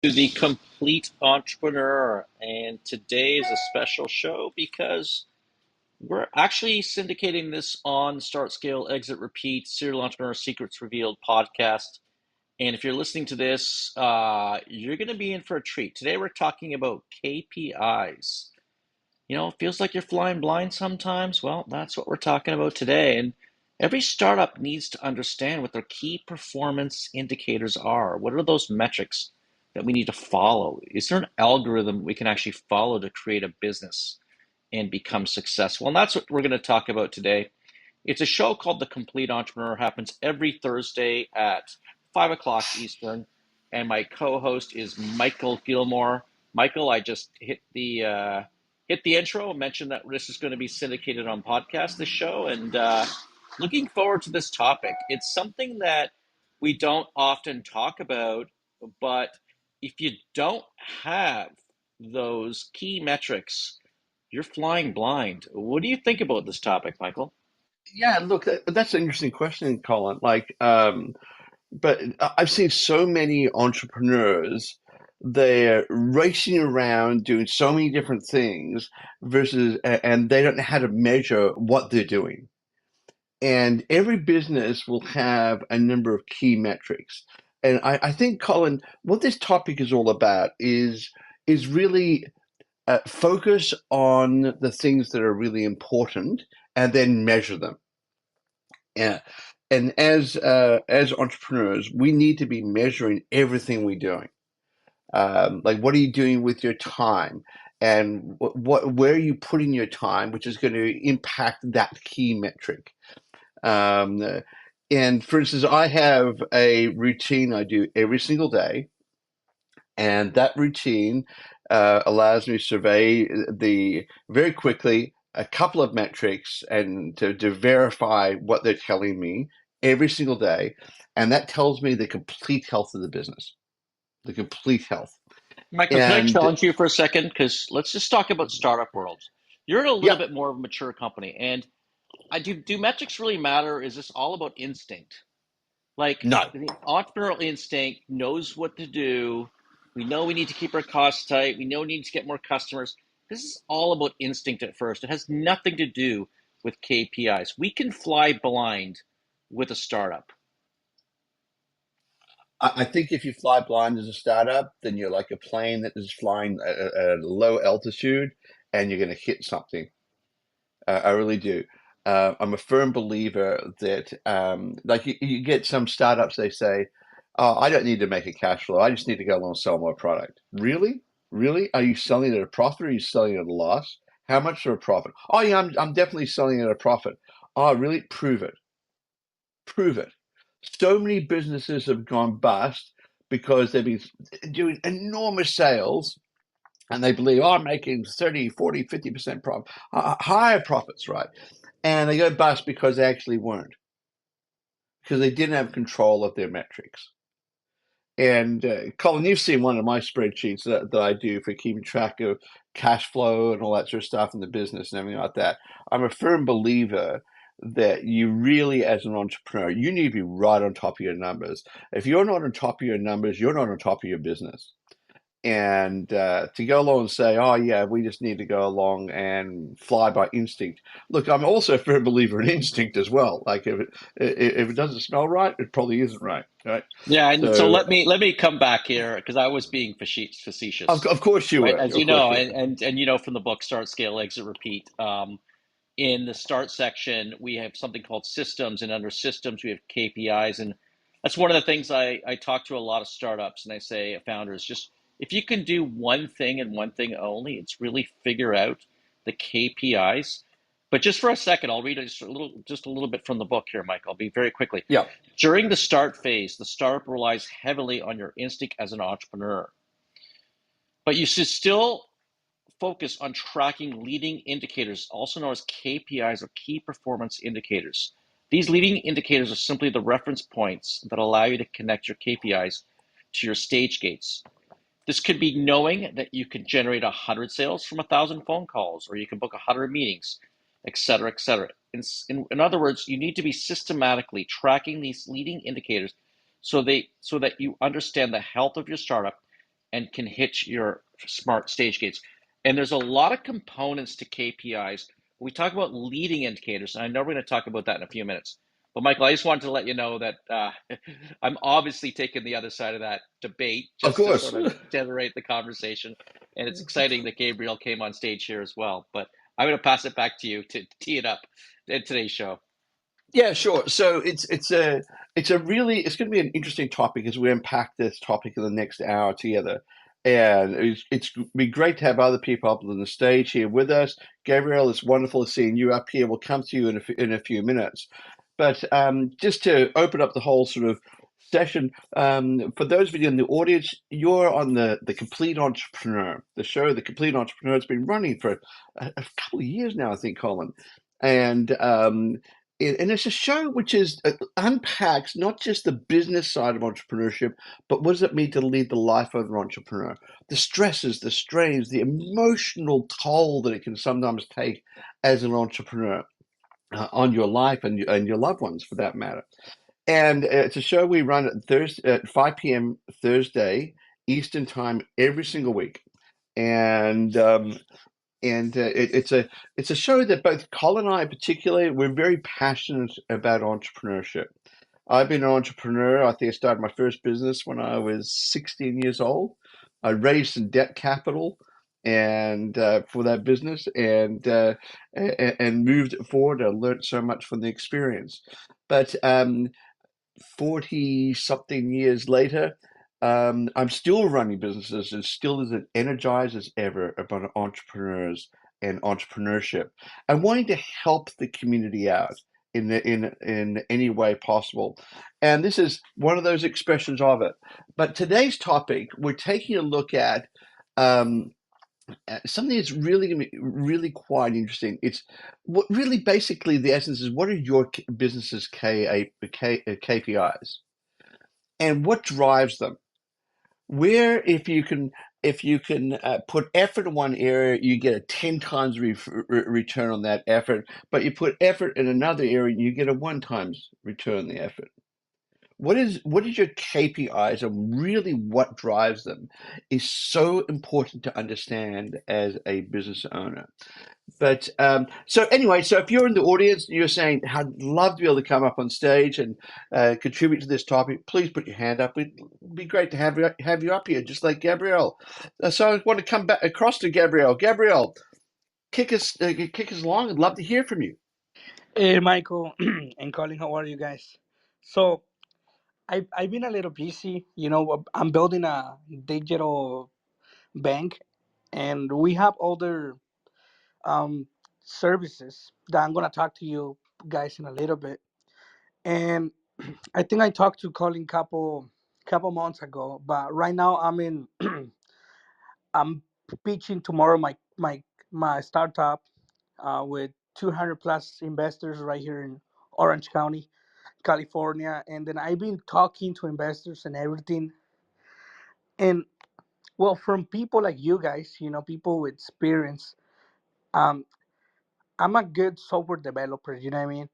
To the complete entrepreneur. And today is a special show because we're actually syndicating this on Start, Scale, Exit, Repeat, Serial Entrepreneur Secrets Revealed podcast. And if you're listening to this, you're going to be in for a treat. Today we're talking about KPIs. It feels like you're flying blind sometimes. Well, that's what we're talking about today. And every startup needs to understand what their key performance indicators are. What are those metrics that we need to follow? Is there an algorithm we can actually follow to create a business and become successful? And that's what we're going to talk about today. It's a show called The Complete Entrepreneur. It happens every Thursday at 5 o'clock Eastern. And my co-host is Michael Gilmore. Michael, I just hit the intro, mentioned that this is going to be syndicated on podcast, this show, and looking forward to this topic. It's something that we don't often talk about, but if you don't have those key metrics, you're flying blind. What do you think about this topic, Michael? Yeah, look, that's an interesting question, Colin. But I've seen so many entrepreneurs, they're racing around doing so many different things and they don't know how to measure what they're doing. And every business will have a number of key metrics. And I think, Colin, what this topic is all about is really focus on the things that are really important and then measure them. Yeah. And as entrepreneurs, we need to be measuring everything we're doing. Like, what are you doing with your time, and where are you putting your time, which is going to impact that key metric. Um, uh, and for instance, I have a routine I do every single day, and that routine allows me to survey the very quickly a couple of metrics and to verify what they're telling me every single day. And that tells me the complete health of the business, the complete health. Michael, can I And challenge you for a second? Because let's just talk about startup world. You're in a little yeah, bit more of a mature company, and I do metrics really matter? Is this all about instinct? Like no, the entrepreneurial instinct knows what to do. We know we need to keep our costs tight. We know we need to get more customers. This is all about instinct at first. It has nothing to do with KPIs. We can fly blind with a startup. I think if you fly blind as a startup, then you're like a plane that is flying at a low altitude and you're going to hit something. I really do. I'm a firm believer that, like you get some startups, they say, "Oh, I don't need to make a cash flow. I just need to go along and sell my product." Really? Really? Are you selling it at a profit or are you selling it at a loss? How much for a profit? Oh, yeah, I'm definitely selling it at a profit. Oh, really? Prove it. Prove it. So many businesses have gone bust because they've been doing enormous sales and they believe, oh, I'm making 30, 40, 50% profit, higher profits, right? And they go bust because they actually weren't, because they didn't have control of their metrics. And Colin, you've seen one of my spreadsheets that I do for keeping track of cash flow and all that sort of stuff in the business and everything like that. I'm a firm believer that you really, as an entrepreneur, you need to be right on top of your numbers. If you're not on top of your numbers, you're not on top of your business. And to go along and say, "Oh yeah, we just need to go along and fly by instinct." Look, I'm also a firm believer in instinct as well. Like if it doesn't smell right, it probably isn't right, right? Yeah, and so So let me come back here because I was being facetious, of course you right? were, As of you course know, you and were. and you know from the book Start, Scale, Exit, Repeat. In the start section, we have something called systems, and under systems, we have KPIs, and that's one of the things I talk to a lot of startups, and I say founders, just if you can do one thing and one thing only, it's really figure out the KPIs. But just for a second, I'll read just a little bit from the book here, Mike. I'll be very quickly. Yeah, During the start phase, the startup relies heavily on your instinct as an entrepreneur, but you should still focus on tracking leading indicators, also known as KPIs or key performance indicators. These leading indicators are simply the reference points that allow you to connect your KPIs to your stage gates. This could be knowing that you can generate 100 sales from 1,000 phone calls, or you can book 100 meetings, et cetera, et cetera. In other words, you need to be systematically tracking these leading indicators so that you understand the health of your startup and can hit your smart stage gates. And there's a lot of components to KPIs. We talk about leading indicators, and I know we're going to talk about that in a few minutes. But Michael, I just wanted to let you know that I'm obviously taking the other side of that debate Of just to course. sort of generate the conversation. And it's exciting that Gabriel came on stage here as well. But I'm going to pass it back to you to tee it up in today's show. Yeah, sure. So it's going to be an interesting topic as we unpack this topic in the next hour together. And it's be great to have other people up on the stage here with us. Gabriel, it's wonderful seeing you up here. We'll come to you in a few minutes. But just to open up the whole sort of session, for those of you in the audience, you're on the Complete Entrepreneur, the show. The Complete Entrepreneur has been running for a couple of years now, I think, Colin. And and it's a show which is unpacks not just the business side of entrepreneurship, but what does it mean to lead the life of an entrepreneur? The stresses, the strains, the emotional toll that it can sometimes take as an entrepreneur on your life and your loved ones, for that matter. And it's a show we run at Thursday at 5 p.m. Thursday Eastern Time every single week. And it's a show that both Colin and I, particularly, we're very passionate about entrepreneurship. I've been an entrepreneur. I think I started my first business when I was 16 years old. I raised some debt capital and for that business and moved it forward. I learned so much from the experience. But 40 something years later, I'm still running businesses and still as energized as ever about entrepreneurs and entrepreneurship and wanting to help the community out in any way possible. And this is one of those expressions of it. But today's topic, we're taking a look at um, something that's really going to be really quite interesting. It's what really basically the essence is what are your business's KPIs and what drives them? Where if you can put effort in one area, you get a 10 times return on that effort, but you put effort in another area, you get a 1 times return on the effort. What is your KPIs and really what drives them is so important to understand as a business owner. But so anyway, so if you're in the audience, you're saying, "I'd love to be able to come up on stage and contribute to this topic." Please put your hand up. It'd be great to have you up here, just like Gabrielle. So I want to come back across to Gabrielle. Gabrielle, kick us along. I'd love to hear from you. Hey, Michael and Colin, how are you guys? So I've been a little busy. I'm building a digital bank, and we have other um, services that I'm gonna talk to you guys in a little bit. And I think I talked to Colin couple months ago, but right now I'm pitching tomorrow my startup with 200 plus investors right here in Orange County, California. And then I've been talking to investors and everything. And well, from people like you guys, people with experience, um, I'm a good software developer, you know what I mean?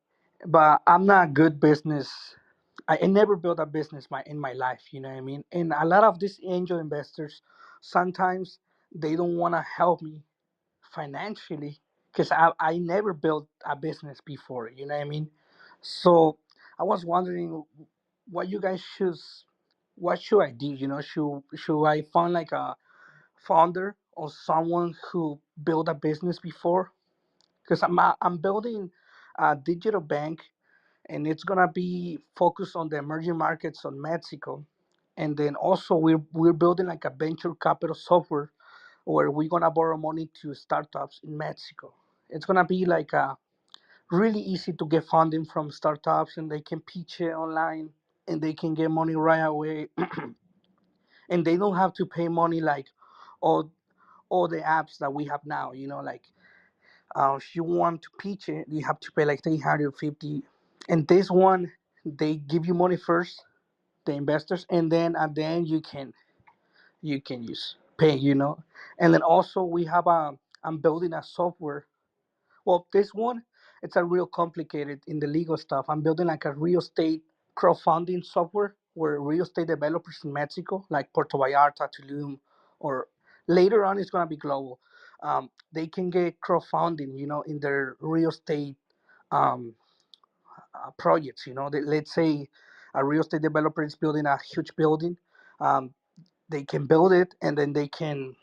But I'm not a good business. I never built a business in my life, you know what I mean? And a lot of these angel investors, sometimes they don't want to help me financially because I never built a business before, you know what I mean? So I was wondering what you guys what should I do? Should I find like a founder or someone who built a business before? Because I'm building a digital bank and it's gonna be focused on the emerging markets on Mexico. And then also we're building like a venture capital software where we're gonna borrow money to startups in Mexico. It's gonna be like really easy to get funding from startups, and they can pitch it online, and they can get money right away, and they don't have to pay money like all all the apps that we have now. Like if you want to pitch it, you have to pay like 350, and this one they give you money first, the investors, and then at the end you can use pay. And then also we have a I'm building a software. Well, this one, it's a real complicated in the legal stuff. I'm building like a real estate crowdfunding software where real estate developers in Mexico, like Puerto Vallarta, Tulum, or later on it's going to be global. They can get crowdfunding, in their real estate um, projects. Let's say a real estate developer is building a huge building. Um, they can build it, and then they can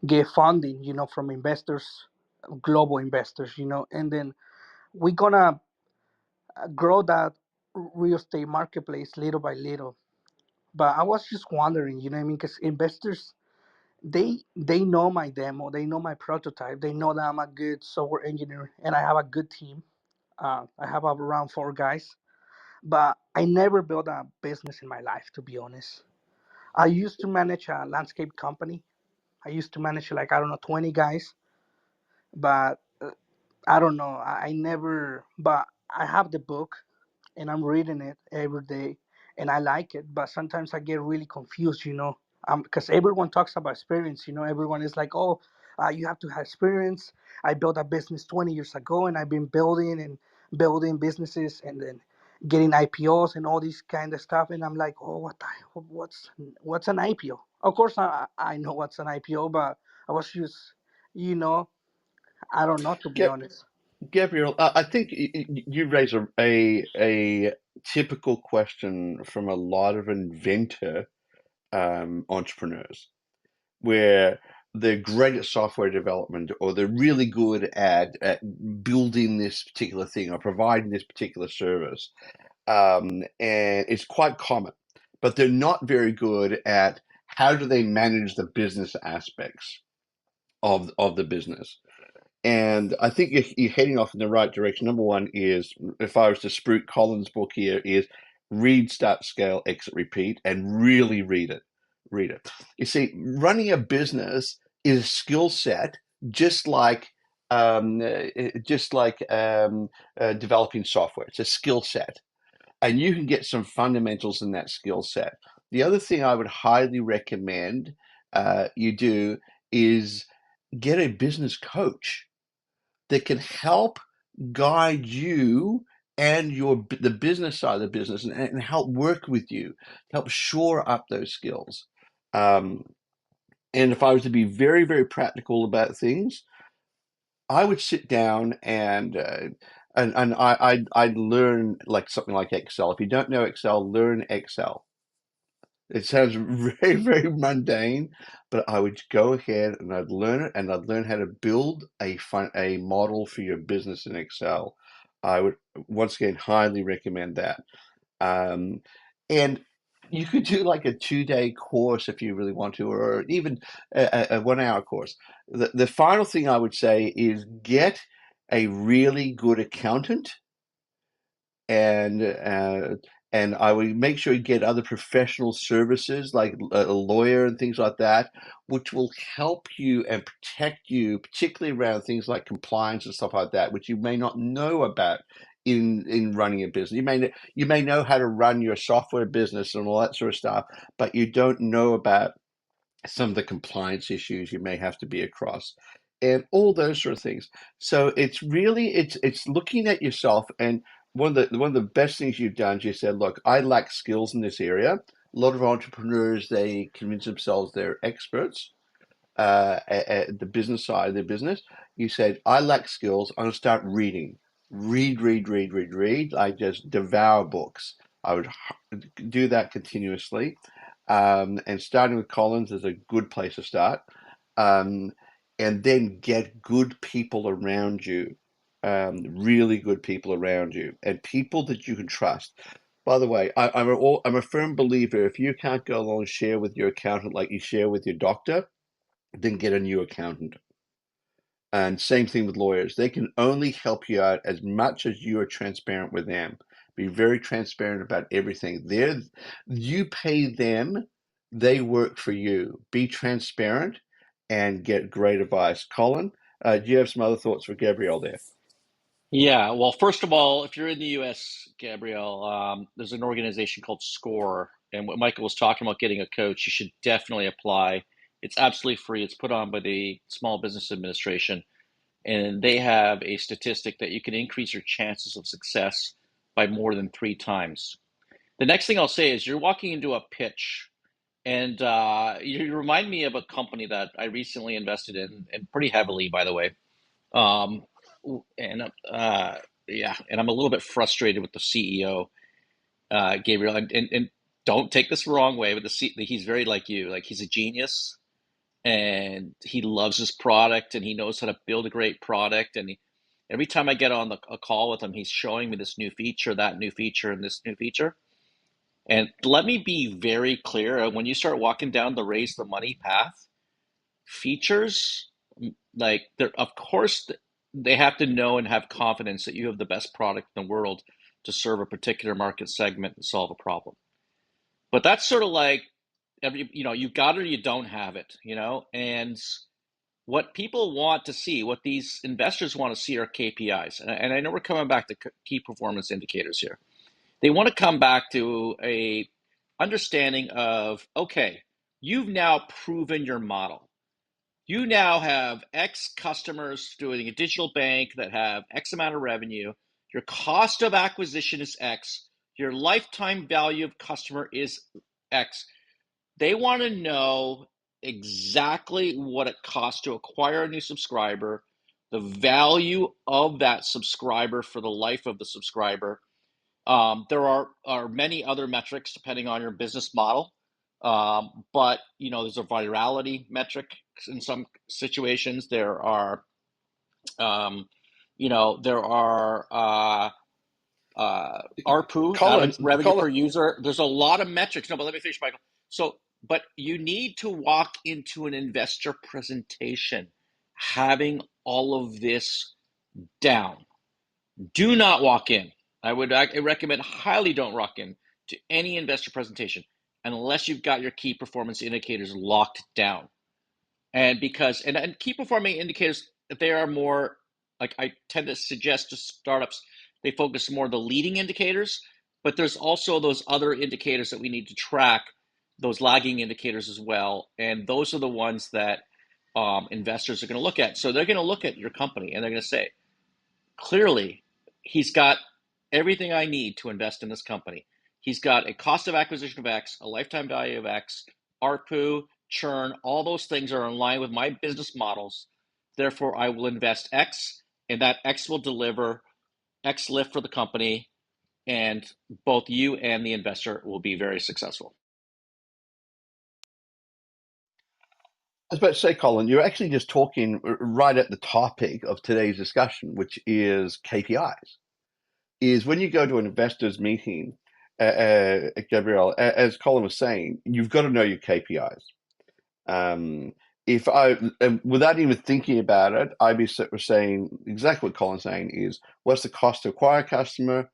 get funding, from investors, global investors, and then we're gonna grow that real estate marketplace little by little. But I was just wondering, you know what I mean? Because investors, they know my demo, they know my prototype, they know that I'm a good software engineer and I have a good team. I have around 4 guys, but I never built a business in my life, to be honest. I used to manage a landscape company. I used to manage like, I don't know, 20 guys, but I don't know. I never, but I have the book and I'm reading it every day and I like it, but sometimes I get really confused, because everyone talks about experience, everyone is like, oh, you have to have experience. I built a business 20 years ago and I've been building and building businesses and then getting IPOs and all this kind of stuff. And I'm like, oh, what's an IPO? Of course, I know what's an IPO, but I was just, you know, I don't know, to be Ga- honest. Gabriel, I think you raise a typical question from a lot of inventor entrepreneurs, where they're great at software development or they're really good at building this particular thing or providing this particular service. And it's quite common, but they're not very good at how do they manage the business aspects of the business. And I think you're heading off in the right direction. Number one is, if I was to spruik Collins' book here, is read, start, scale, exit, repeat, and really read it. Read it. You see, running a business is a skill set, just like developing software. It's a skill set, and you can get some fundamentals in that skill set. The other thing I would highly recommend you do is get a business coach that can help guide you and the business side of the business, and help work with you, help shore up those skills. Um, and if I was to be very, very practical about things, I would sit down I'd learn like something like Excel. If you don't know Excel, learn Excel. It sounds very, very mundane, but I would go ahead and I'd learn it, and I'd learn how to build a model for your business in Excel. I would once again highly recommend that. Um, and you could do like a 2-day course if you really want to, or even a 1 hour course. The final thing I would say is get a really good accountant, and I would make sure you get other professional services like a lawyer and things like that, which will help you and protect you, particularly around things like compliance and stuff like that, which you may not know about in running a business. You may know how to run your software business and all that sort of stuff, but you don't know about some of the compliance issues you may have to be across, and all those sort of things. So it's really it's looking at yourself. And one of the best things you've done is you said, look, I lack skills in this area. A lot of entrepreneurs, they convince themselves they're experts at the business side of their business. You said, I lack skills. I'm going to start reading. Read, read, read, read, read. I just devour books. I would do that continuously. And starting with Collins is a good place to start. Um, and then get good people around you, really good people around you, and people that you can trust. By the way, I'm a firm believer, if you can't go along and share with your accountant like you share with your doctor, then get a new accountant. And same thing with lawyers. They can only help you out as much as you are transparent with them. Be very transparent about everything. You pay them, they work for you. Be transparent and get great advice. Colin, do you have some other thoughts for Gabrielle there? Yeah, well, first of all, if you're in the US, Gabrielle, there's an organization called SCORE. And what Michael was talking about, getting a coach, you should definitely apply. It's absolutely free. It's put on by the Small Business Administration. And they have a statistic that you can increase your chances of success by more than 3 times. The next thing I'll say is you're walking into a pitch And you remind me of a company that I recently invested in, and pretty heavily, by the way. Um, and yeah, and I'm a little bit frustrated with the CEO, Gabriel. And don't take this the wrong way, but he's very like you. Like, he's a genius, and he loves his product, and he knows how to build a great product. And every time I get on a call with him, he's showing me this new feature, that new feature, and this new feature. And let me be very clear: when you start walking down the raise the money path, features, like, they're, of course, they have to know and have confidence that you have the best product in the world to serve a particular market segment and solve a problem. But that's sort of like, you got it or you don't have it, and what people want to see, what these investors want to see, are KPIs. And I know we're coming back to key performance indicators here. They want to come back to a understanding of, okay, you've now proven your model. You now have X customers doing a digital bank that have X amount of revenue. Your cost of acquisition is X. Your lifetime value of customer is X. They want to know exactly what it costs to acquire a new subscriber, the value of that subscriber for the life of the subscriber. There are many other metrics depending on your business model, but there's a virality metric in some situations. There are ARPU, Colin, average revenue Colin, per user. There's a lot of metrics. No, but let me finish, Michael. But you need to walk into an investor presentation having all of this down. Do not walk in. I recommend highly don't walk in to any investor presentation unless you've got your key performance indicators locked down. And key performing indicators, they are more, like, I tend to suggest to startups, they focus more on the leading indicators, but there's also those other indicators that we need to track, those lagging indicators as well. And those are the ones that investors are going to look at. So they're going to look at your company and they're going to say, clearly, he's got everything I need to invest in this company. He's got a cost of acquisition of X, a lifetime value of X, ARPU, churn, all those things are in line with my business models. Therefore, I will invest X, and that X will deliver X lift for the company, and both you and the investor will be very successful. I was about to say, Colin, you're actually just talking right at the topic of today's discussion, which is KPIs. Is when you go to an investors meeting, Gabriel, as Colin was saying, you've got to know your KPIs. If I, without even thinking about it, I'd be saying exactly what Colin's saying is, what's the cost to acquire a customer?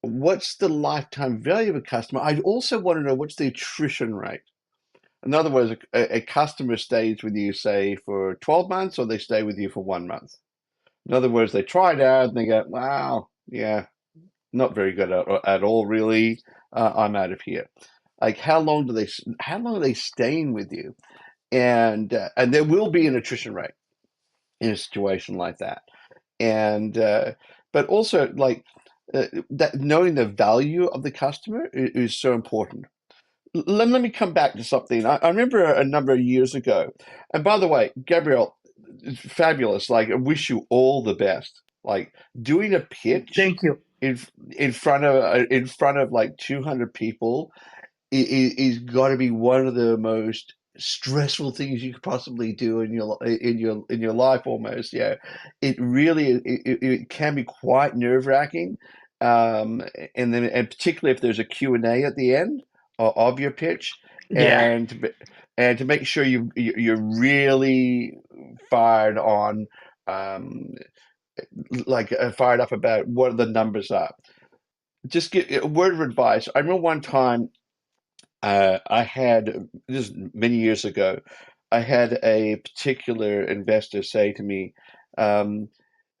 What's the lifetime value of a customer? I'd also want to know what's the attrition rate. In other words, a customer stays with you, say, for 12 months, or they stay with you for 1 month. In other words, they try it out and they go, wow, yeah, not very good at all, really. I'm out of here. Like, how long are they staying with you? And there will be an attrition rate in a situation like that. And but also, like, that knowing the value of the customer is so important. Let me come back to something. I remember a number of years ago, and by the way, Gabriel, it's fabulous. Like, I wish you all the best. Like, doing a pitch Thank you. in in front of like 200 people is got to be one of the most stressful things you could possibly do in your life, almost. Yeah, it really it can be quite nerve-wracking, and particularly if there's a Q&A at the end of your pitch, Yeah. and to make sure you're really fired on, um, like, fired up about what the numbers are. Just get a word of advice. I remember one time, I had, this is many years ago, I had a particular investor say to me, um,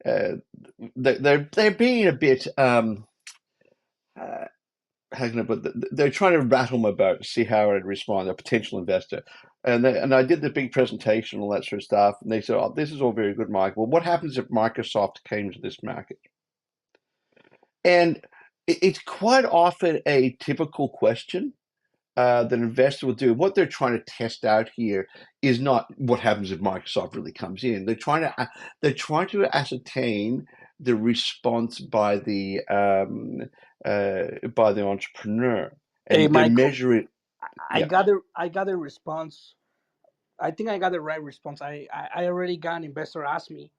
uh, they're being a bit, uh, how can I put they're trying to rattle my boat, see how I'd respond, a potential investor. And I did the big presentation, all that sort of stuff. And they said, oh, this is all very good, Michael. Well, what happens if Microsoft came to this market? And it's quite often a typical question, that an investor will do. What they're trying to test out here is not what happens if Microsoft really comes in. They're trying to ascertain the response by the entrepreneur, Hey, and they're Michael, measuring. I Yeah, got a response. I think I got the right response. I already got an investor ask me,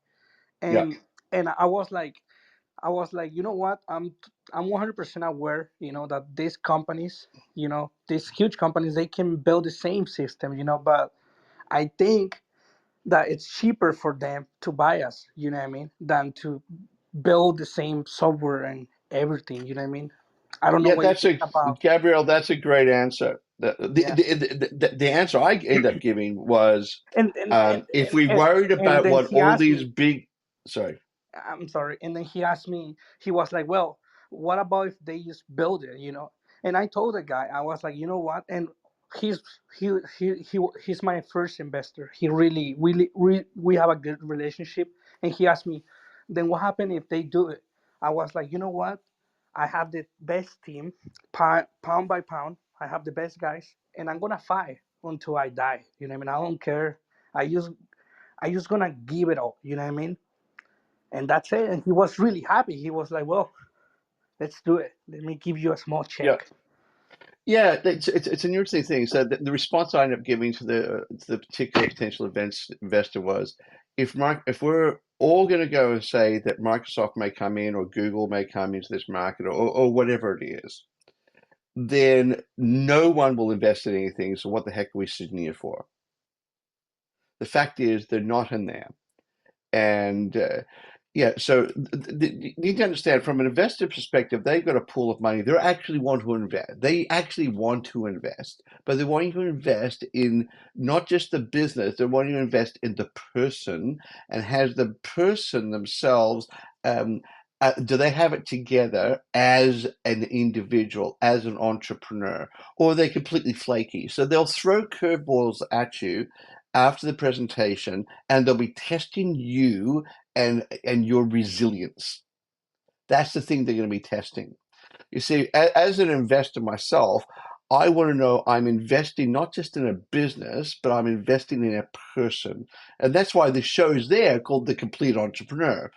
yeah, and I was like, you know what? I'm 100% aware, that these companies, these huge companies, they can build the same system, but I think that it's cheaper for them to buy us, you know what I mean, than to build the same software and everything, you know what I mean? I don't know yeah. what you think about. Gabrielle. That's a great answer. Yeah. The answer I end up giving was, And and and if and, we and, worried and about then what he all asked these me, big, sorry. I'm sorry. And then he asked me, he was like, well, what about if they just build it, And I told the guy, I was like, you know what? And he's he's my first investor. He really, we have a good relationship. And he asked me, then what happened if they do it? I was like, you know what? I have the best team, pound by pound. I have the best guys, and I'm gonna fight until I die. You know what I mean? I don't care. I just gonna give it all. You know what I mean? And that's it. And he was really happy. He was like, "Well, let's do it. Let me give you a small Yeah. check." Yeah, it's an interesting thing. So the response I ended up giving to the particular potential investor was, if we're all going to go and say that Microsoft may come in or Google may come into this market, or whatever it is, then no one will invest in anything. So what the heck are we sitting here for? The fact is they're not in there. And yeah, so you need to understand, from an investor perspective, they've got a pool of money. They actually want to invest. They actually want to invest, but they're wanting to invest in not just the business. They're wanting to invest in the person, and has the person themselves. Um, do they have it together as an individual, as an entrepreneur, or are they completely flaky? So they'll throw curveballs at you after the presentation, and they'll be testing you and your resilience. That's the thing they're going to be testing. You see, as an investor myself, I want to know I'm investing not just in a business, but I'm investing in a person. And that's why the show is there, called The Complete Entrepreneur.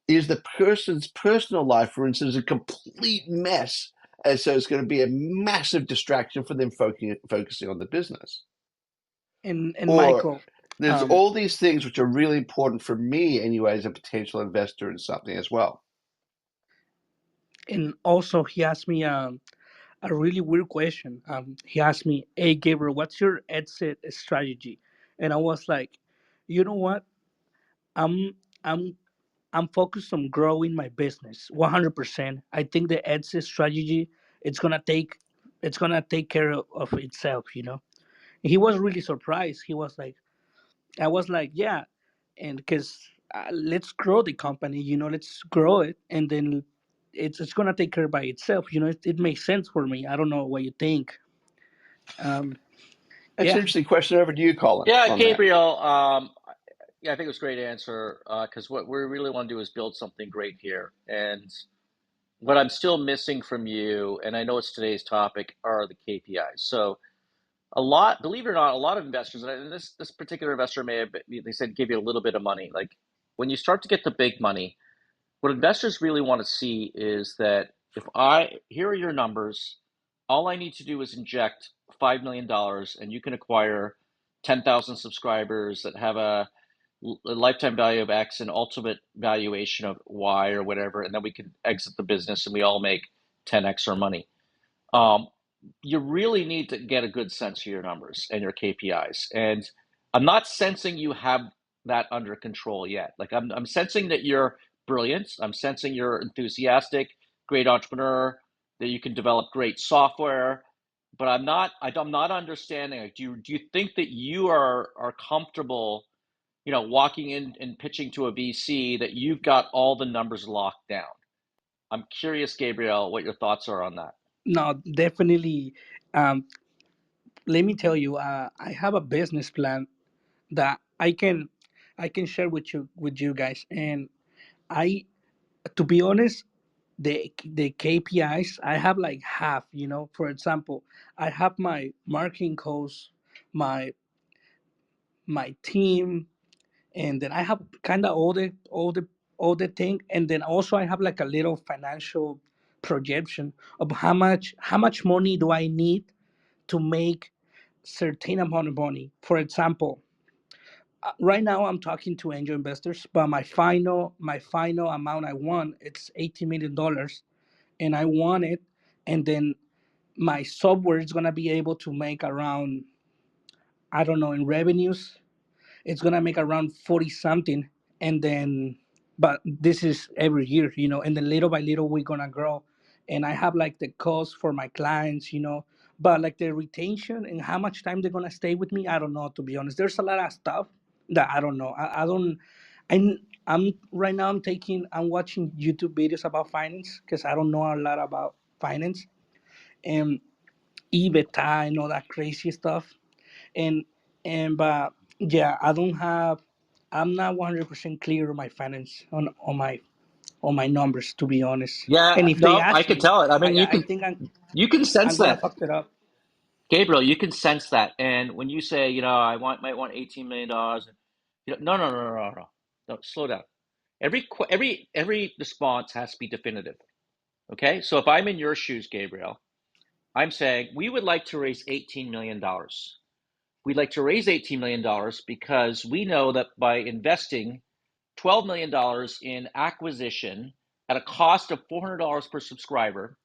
Is the person's personal life, for instance, a complete mess? And so it's going to be a massive distraction for them focusing on the business. And Or Michael, there's um, all these things which are really important for me anyway, as a potential investor in something as well. and also he asked me a really weird question. He asked me, "Hey, Gabriel, what's your exit strategy?" And I was like, "You know what? I'm I'm I'm focused on growing my business 100%. I think the exit strategy it's gonna take care of itself." He was really surprised. He was like, I was like, yeah, and because let's grow the company, let's grow it, and then it's gonna take care by itself. It makes sense for me. I don't know what you think. Um, That's an yeah, interesting question. Over to you, Colin, Yeah, on that. Gabriel. Yeah, I think it was a great answer, because what we really want to do is build something great here. And what I'm still missing from you, and I know it's today's topic, are the KPIs. So believe it or not, a lot of investors, and this particular investor may have, they said, give you a little bit of money. Like, when you start to get the big money, what investors really want to see is that, here are your numbers. All I need to do is inject $5 million, and you can acquire 10,000 subscribers that have a lifetime value of X and ultimate valuation of Y or whatever, and then we can exit the business and we all make 10x our money. Um, you really need to get a good sense of your numbers and your KPIs. And I'm not sensing you have that under control yet. Like, I'm sensing that you're brilliant. I'm sensing you're enthusiastic, great entrepreneur, that you can develop great software. But I'm not understanding. Like, do you think that you are comfortable, walking in and pitching to a VC, that you've got all the numbers locked down? I'm curious, Gabriel, what your thoughts are on that. no, definitely. Um, Let me tell you, I have a business plan that I can share with you guys, and I, to be honest, the KPIs, I have like half, you know. For example, I have my marketing costs, my my team, and then I have kind of all the thing, and then also I have like a little financial projection of how much money do I need to make certain amount of money. For example, right now I'm talking to angel investors, but my final amount I want it's $18 million, and I want it, and then my software is gonna be able to make around, I don't know, in revenues it's gonna make around 40 something, and then but this is every year, you know, and then little by little we're gonna grow. And I have like the cost for my clients, you know, but like the retention and how much time they're gonna stay with me, I don't know, to be honest. There's a lot of stuff that I don't know. I don't I'm right now I'm watching YouTube videos about finance because I don't know a lot about finance and EBITDA and all that crazy stuff. And and but yeah, I'm not 100% clear on my finance on my numbers, to be honest. And Yeah, if they no, I ask could me, tell it. I i mean, i I think you can I'm sense gonna that, fuck it up. Gabriel. You can sense that. And when you say, might want $18 million, no, no, no, no, no, no, no, slow down. Every response has to be definitive. Okay, so if I'm in your shoes, Gabriel, I'm saying we would like to raise $18 million. We'd like to raise $18 million because we know that by investing $12 million in acquisition at a cost of $400 per subscriber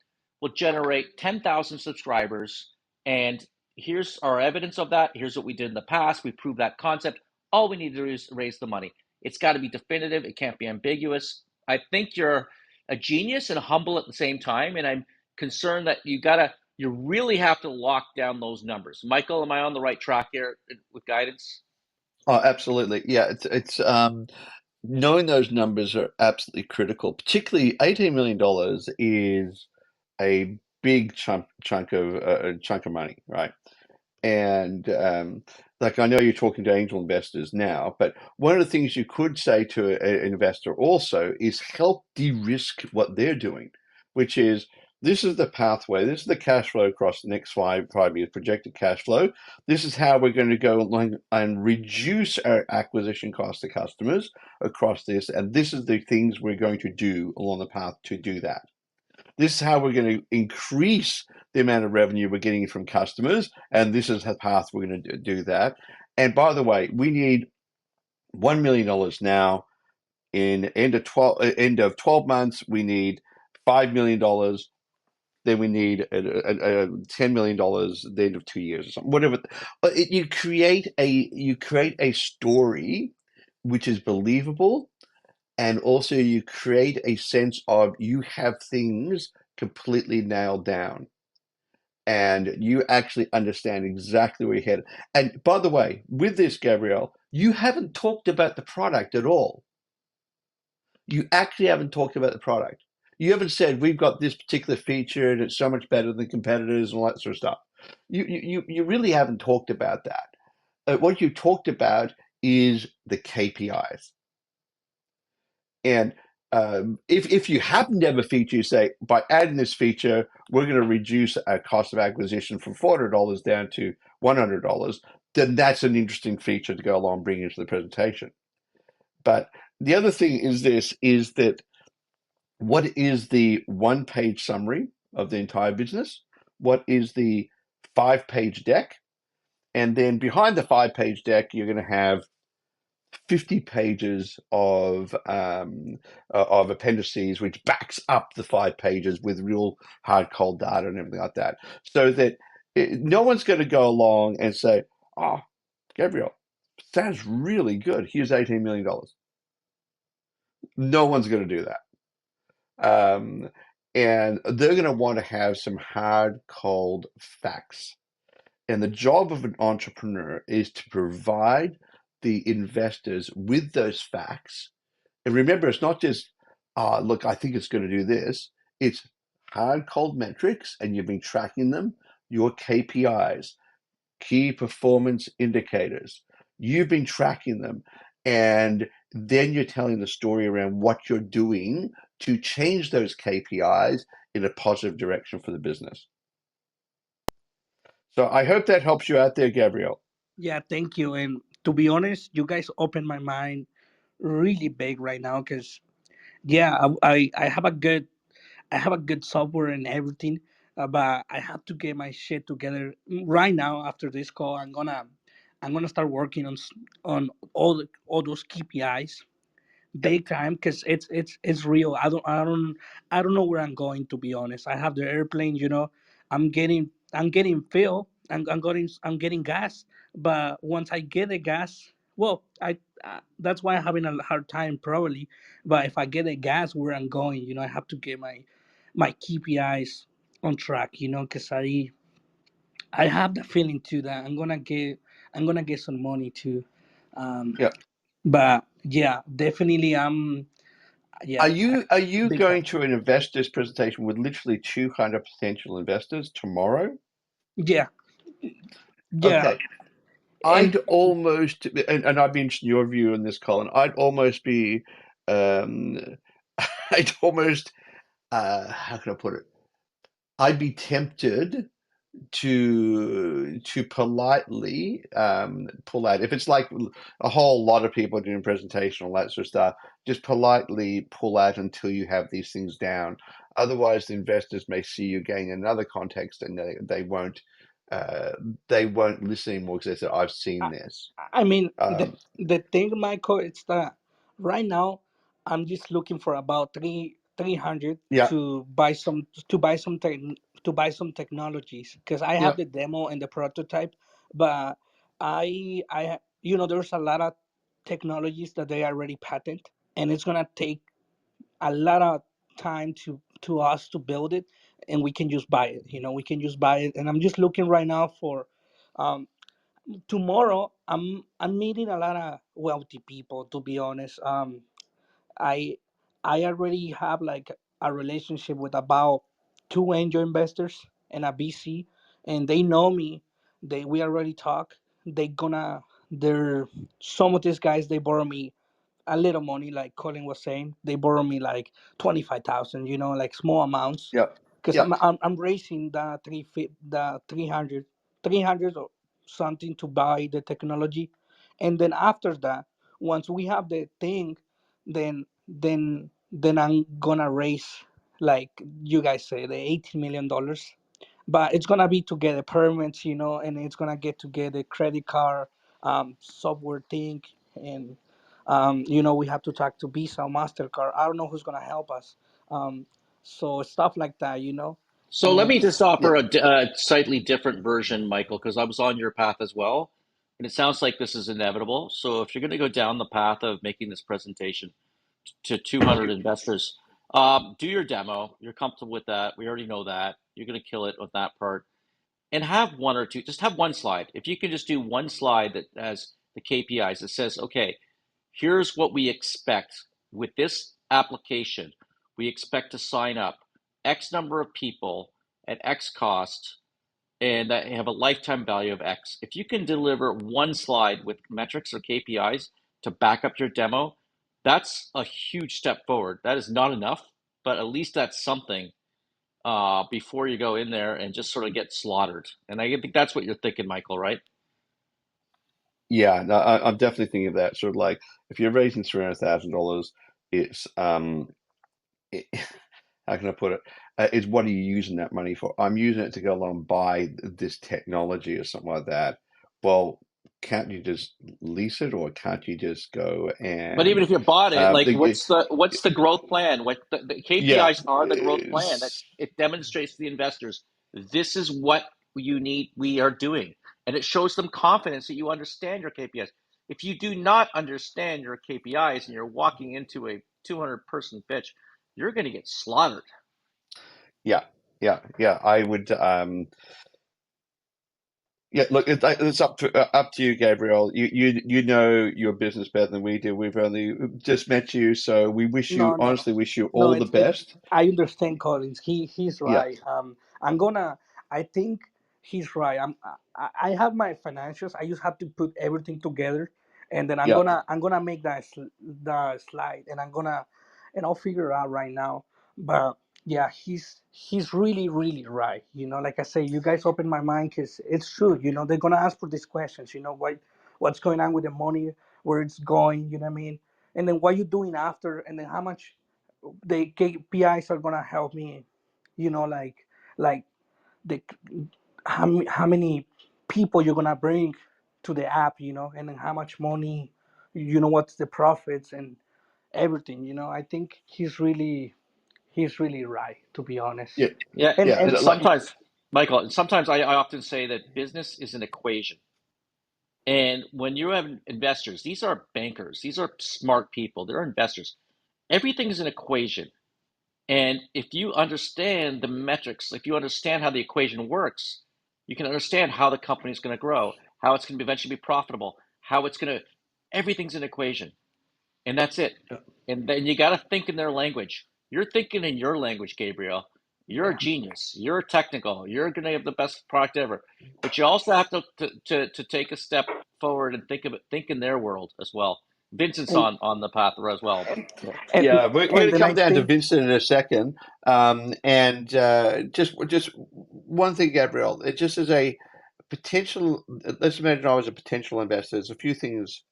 will generate 10,000 subscribers. And here's our evidence of that. Here's what we did in the past. We proved that concept. All we need to do is raise the money. It's got to be definitive. It can't be ambiguous. I think you're a genius and humble at the same time. And I'm concerned that you really have to lock down those numbers. Michael, am I on the right track here with guidance? Oh, absolutely. Yeah, it's knowing those numbers are absolutely critical. Particularly $18 million is a big chunk of money, right? And like I know you're talking to angel investors now, but one of the things you could say to an investor also is help de-risk what they're doing, which is this is the pathway, this is the cash flow across the next 5 years, projected cash flow. This is how we're going to go along and reduce our acquisition cost to customers across this, and this is the things we're going to do along the path to do that. This is how we're going to increase the amount of revenue we're getting from customers, and this is the path we're going to do that. And by the way, we need $1 million now. In end of 12 months, we need $5 million. Then we need $10 million at the end of 2 years or something. Whatever. But you create a story which is believable, and also you create a sense of you have things completely nailed down and you actually understand exactly where you're headed. And by the way, with this, Gabrielle, you haven't talked about the product at all. You actually haven't talked about the product. You haven't said we've got this particular feature and it's so much better than competitors and all that sort of stuff. You really haven't talked about that. What you talked about is the KPIs. And if you happen to have a feature, you say, by adding this feature, we're going to reduce our cost of acquisition from $400 down to $100, then that's an interesting feature to go along and bring into the presentation. But the other thing is that what is the one-page summary of the entire business? What is the 5-page deck? And then behind the 5-page deck, you're going to have 50 pages of appendices, which backs up the 5 pages with real hard cold data and everything like that, so that no one's going to go along and say, "Oh, Gabriel, sounds really good. Here's $18 million." No one's going to do that, and they're going to want to have some hard cold facts. And the job of an entrepreneur is to provide the investors with those facts. And remember, it's not just, look, I think it's going to do this. It's hard, cold metrics, and you've been tracking them, your KPIs, key performance indicators. You've been tracking them. And then you're telling the story around what you're doing to change those KPIs in a positive direction for the business. So I hope that helps you out there, Gabriel. Yeah, thank you. And to be honest, you guys opened my mind really big right now because yeah, I have a good software and everything, but I have to get my shit together right now. After this call, I'm gonna start working on on all those KPIs Yep. big time because it's real. I don't know where I'm going, to be honest. I have the airplane, I'm getting fuel. I'm getting gas, but once I get the gas, well, I that's why I'm having a hard time probably. But if I get the gas where I'm going, I have to get my KPIs on track, because I have the feeling too that I'm gonna get some money too. Um, Yep. but yeah, definitely Are yeah, you big time. going to an investors presentation with literally 200 potential investors tomorrow? Yeah, yeah, Okay. and I'd almost, and I'd be interested in your view on this, Colin. I'd almost be, um, I'd almost, how can I put it? I'd be tempted to politely pull out if it's like a whole lot of people doing a presentation, all that sort of stuff. Just politely pull out until you have these things down. Otherwise, the investors may see you again in another context, and uh, they won't listen anymore because they say, "I've seen I, this." I mean Um, the thing, Michael, it's that right now I'm just looking for about 300 yeah, to buy some technologies because I have yeah, the demo and the prototype, but there's a lot of technologies that they already patent, and it's gonna take a lot of time to us to build it, and we can just buy it. We can just buy it, and I'm just looking right now for um tomorrow. I'm meeting a lot of wealthy people, to be honest. I I already have like a relationship with about two angel investors and a VC, and they know me. We already talk. They're Some of these guys, they borrow me a little money, like Colin was saying. They borrow me like 25,000, like small amounts, yeah, because yeah, I'm raising the 300 or something to buy the technology, and then after that, once we have the thing, then I'm gonna raise, like you guys say, the $18 million. But it's gonna be together permits, and it's gonna get together credit card, software thing, and we have to talk to Visa or Mastercard. I don't know who's gonna help us. Um, so stuff like that, So let and me just yeah, offer a slightly different version, Michael, because I was on your path as well. And it sounds like this is inevitable. So if you're going to go down the path of making this presentation to 200 investors, do your demo. You're comfortable with that. We already know that. You're going to kill it with that part. And have one or two, just have one slide. If you can just do one slide that has the KPIs, that says, okay, here's what we expect with this application. We expect to sign up X number of people at X cost and that have a lifetime value of X. If you can deliver one slide with metrics or KPIs to back up your demo, that's a huge step forward. That is not enough, but at least that's something before you go in there and just sort of get slaughtered. And I think that's what you're thinking, Michael, right? yeah. No, I'm definitely thinking of that. Sort of like if you're raising $300,000, it's it, how can I put it? Is what are you using that money for? I'm using it to go along and buy this technology or something like that. Well, can't you just lease it, or can't you just go But even and if you bought it, like the, what's the growth plan? What the yeah, KPIs are the growth plan that it demonstrates to the investors. This is what you need. We are doing, and it shows them confidence that you understand your KPIs. If you do not understand your KPIs and you're walking into a 200 person pitch, you're going to get slaughtered. yeah, yeah, yeah. I would. Yeah, look, it's up to you, Gabriel. You know your business better than we do. We've only just met you, so we no, no, no, honestly wish you no. all the best. I understand Collins. He's Yeah, right. I'm gonna. I think he's right. I have my financials. I just have to put everything together, and then yeah, I'm gonna make the slide, and and I'll figure it out right now. But yeah, he's really really right. Like I say, you guys open my mind because it's true. They're gonna ask for these questions. What's going on with the money, where it's going. You know what I mean? And then what you doing after, and then how much the KPIs are gonna help me. Like the how many people you're gonna bring to the app, and then how much money, what's the profits and everything. I think he's really right, to be honest. Yeah, Yeah, And yeah. and and Like, sometimes, Michael, sometimes I often say that business is an equation. And when you have investors, these are bankers, these are smart people, they're investors. Everything is an equation. And if you understand the metrics, if you understand how the equation works, you can understand how the company is going to grow, how it's going to eventually be profitable, how it's going to, everything's an equation. And that's it. And then you got to think in their language. You're thinking in your language, Gabriel. You're a yeah, genius. You're technical. You're going to have the best product ever. But you also have to take a step forward and think of it, think in their world as well. Vincent's and on the path as well, but and yeah. and, yeah, we're going and to then come I down to think, Vincent in a second. And just one thing, Gabrielle, it just as a potential, let's imagine I was a potential investor. There's a few things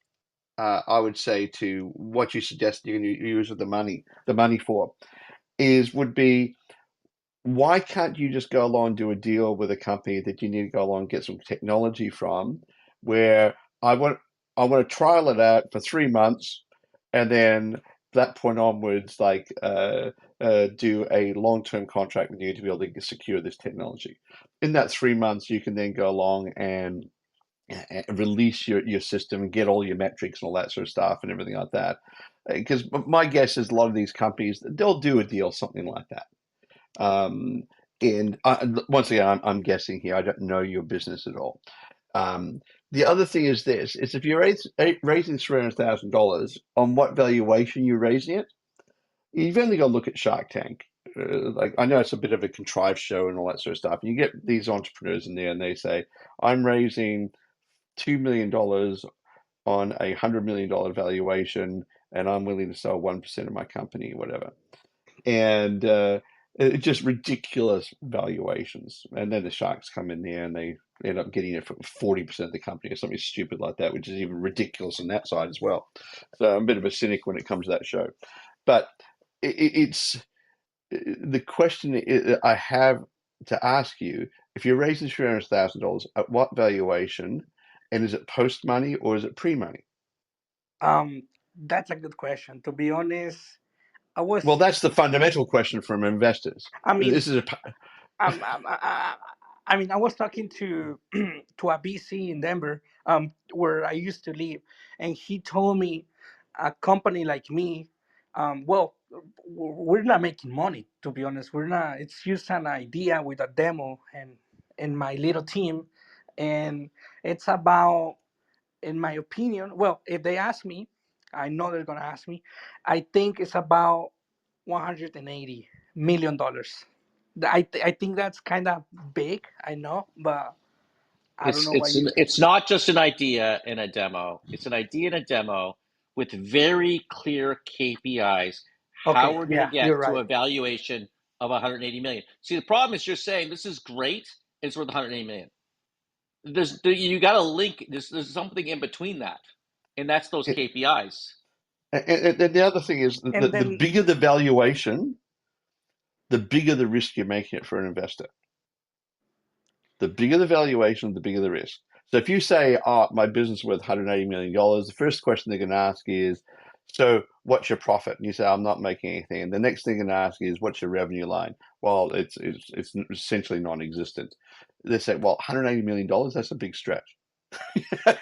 I would say to what you suggest you can use with the money for would be, why can't you just go along and do a deal with a company that you need to go along and get some technology from, where I want I want to trial it out for 3 months, and then that point onwards, like do a long-term contract with you to be able to secure this technology. In that 3 months, you can then go along and release your system and get all your metrics and all that sort of stuff and everything like that. Because my guess is a lot of these companies, they'll do a deal something like that. Um, and once again, I'm guessing here. I don't know your business at all. Um, the other thing is this: is if you're raising $300,000, on what valuation you're raising it, you've only got to look at Shark Tank. Like, I know it's a bit of a contrived show and all that sort of stuff. And you get these entrepreneurs in there, and they say, "I'm raising $2 million on a $100 million valuation, and I'm willing to sell 1% of my company, whatever." And it's just ridiculous valuations. And then the sharks come in there and they end up getting it for 40% of the company or something stupid like that, which is even ridiculous on that side as well. So I'm a bit of a cynic when it comes to that show. But it's the question I have to ask you: if you're raising $300,000, at what valuation? And is it post money or is it pre money? um that's a good question, to be honest. I Well, was that's the fundamental question from investors. I mean This is a Um, um, I, I, I was talking to to a BC in Denver, where I used to live, and he told me a company like me, well, we're not making money, to be honest. We're not. It's just an idea with a demo and in my little team, and it's about, in my opinion. Well, if they ask me, I know they're gonna ask me. I think it's about $180 million. I think that's kind of big. I know, but I don't It's know what it's you think. it's not just an idea and a demo. It's an idea and a demo with very clear KPIs, how Okay, we're going to yeah, you're get to right. a valuation of 180 million. See, the problem is you're saying this is great, it's worth 180 million. You got to link. There's something in between that, and that's those KPIs. and the other thing is And the then bigger the valuation, the bigger the risk you're making it for an investor. The bigger the valuation, the bigger the risk. So if you say, "Oh, my business is worth $180 million," the first question they're going to ask is, "So what's your profit?" And you say, "I'm not making anything." And the next thing they're going to ask is, "What's your revenue line?" Well, it's essentially non-existent. They say, "Well, $180 million, that's a big stretch."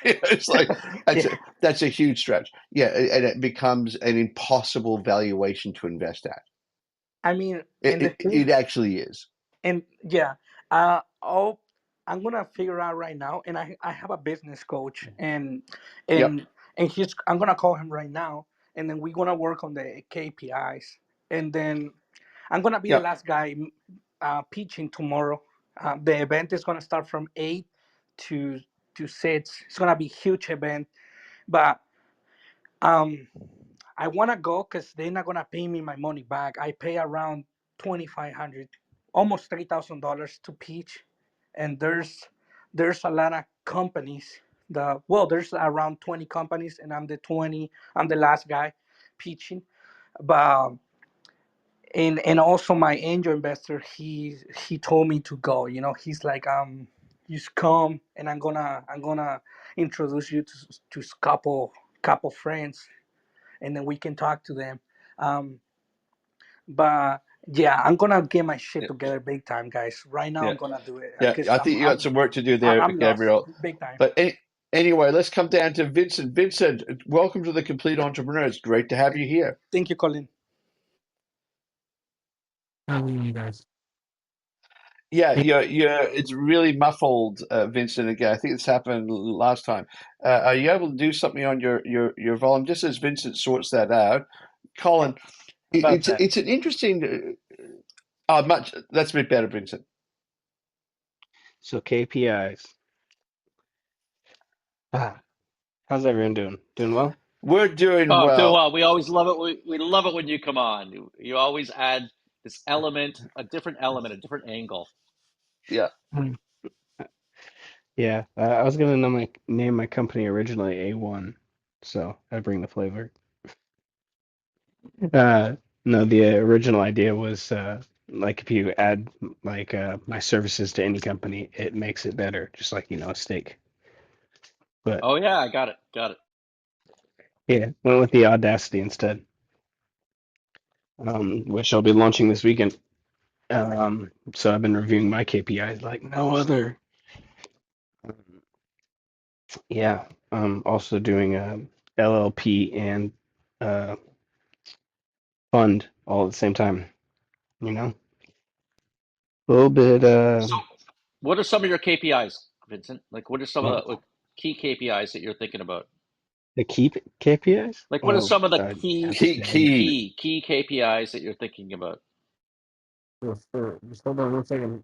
It's like yeah, that's a huge stretch. Yeah, and it becomes an impossible valuation to invest at. I mean, It and the it thing, actually is. and yeah, oh, I'm gonna figure out right now, and I have a business coach, Yep, and and I'm gonna call him right now, and then we're gonna work on the KPIs, and then I'm gonna be the yep. last guy pitching tomorrow. The event is gonna start from 8 to 6. It's gonna be a huge event, but um, I want to go because they're not gonna pay me my money back. I pay around 2,500, almost $3,000 to pitch, and there's a lot of companies. There's around 20 companies, and I'm the last guy pitching. But and also my angel investor, he told me to go. He's like, just come, and I'm gonna introduce you to couple friends, and then we can talk to them. Um, but yeah, I'm gonna get my shit Yeah, together big time, guys. Right now, yeah, I'm gonna do it yeah. because I I'm think you got I'm some work to do I- there, I'm lost Gabriel. big time. But anyway, let's come down to Vincent. Vincent, welcome to the Complete Entrepreneur. It's great to have you here. Thank you, Colin. How are you guys? Yeah, Hey, it's really muffled, Vincent. Again, I think this happened last time. Are you able to do something on your volume just as Vincent sorts that out? How Colin, about that? it's an interesting. Much that's a bit better, Vincent. so KPIs. Ah, how's everyone doing? Doing well? We're doing Oh, doing well. well. We always love it. We love it when you come on. You always add this element, a different angle. Yeah. Mm. Yeah, I was gonna name my company originally A1, so I bring the flavor. Uh, no, the original idea was like if you add like my services to any company, it makes it better, just like a steak. But Oh yeah, I got it. Got it. yeah, went with the audacity instead, which I'll be launching this weekend. So I've been reviewing my KPIs like no other. Um, yeah, also doing a LLP and uh, fund all at the same time. You know, a little bit. So, what are some of your KPIs, Vincent? Like, what are some Well, of the key KPIs that you're thinking about? the key KPIs. Like, what are Well, some of the I have to Key say. key. key KPIs that you're thinking about? Just hold on 1 second.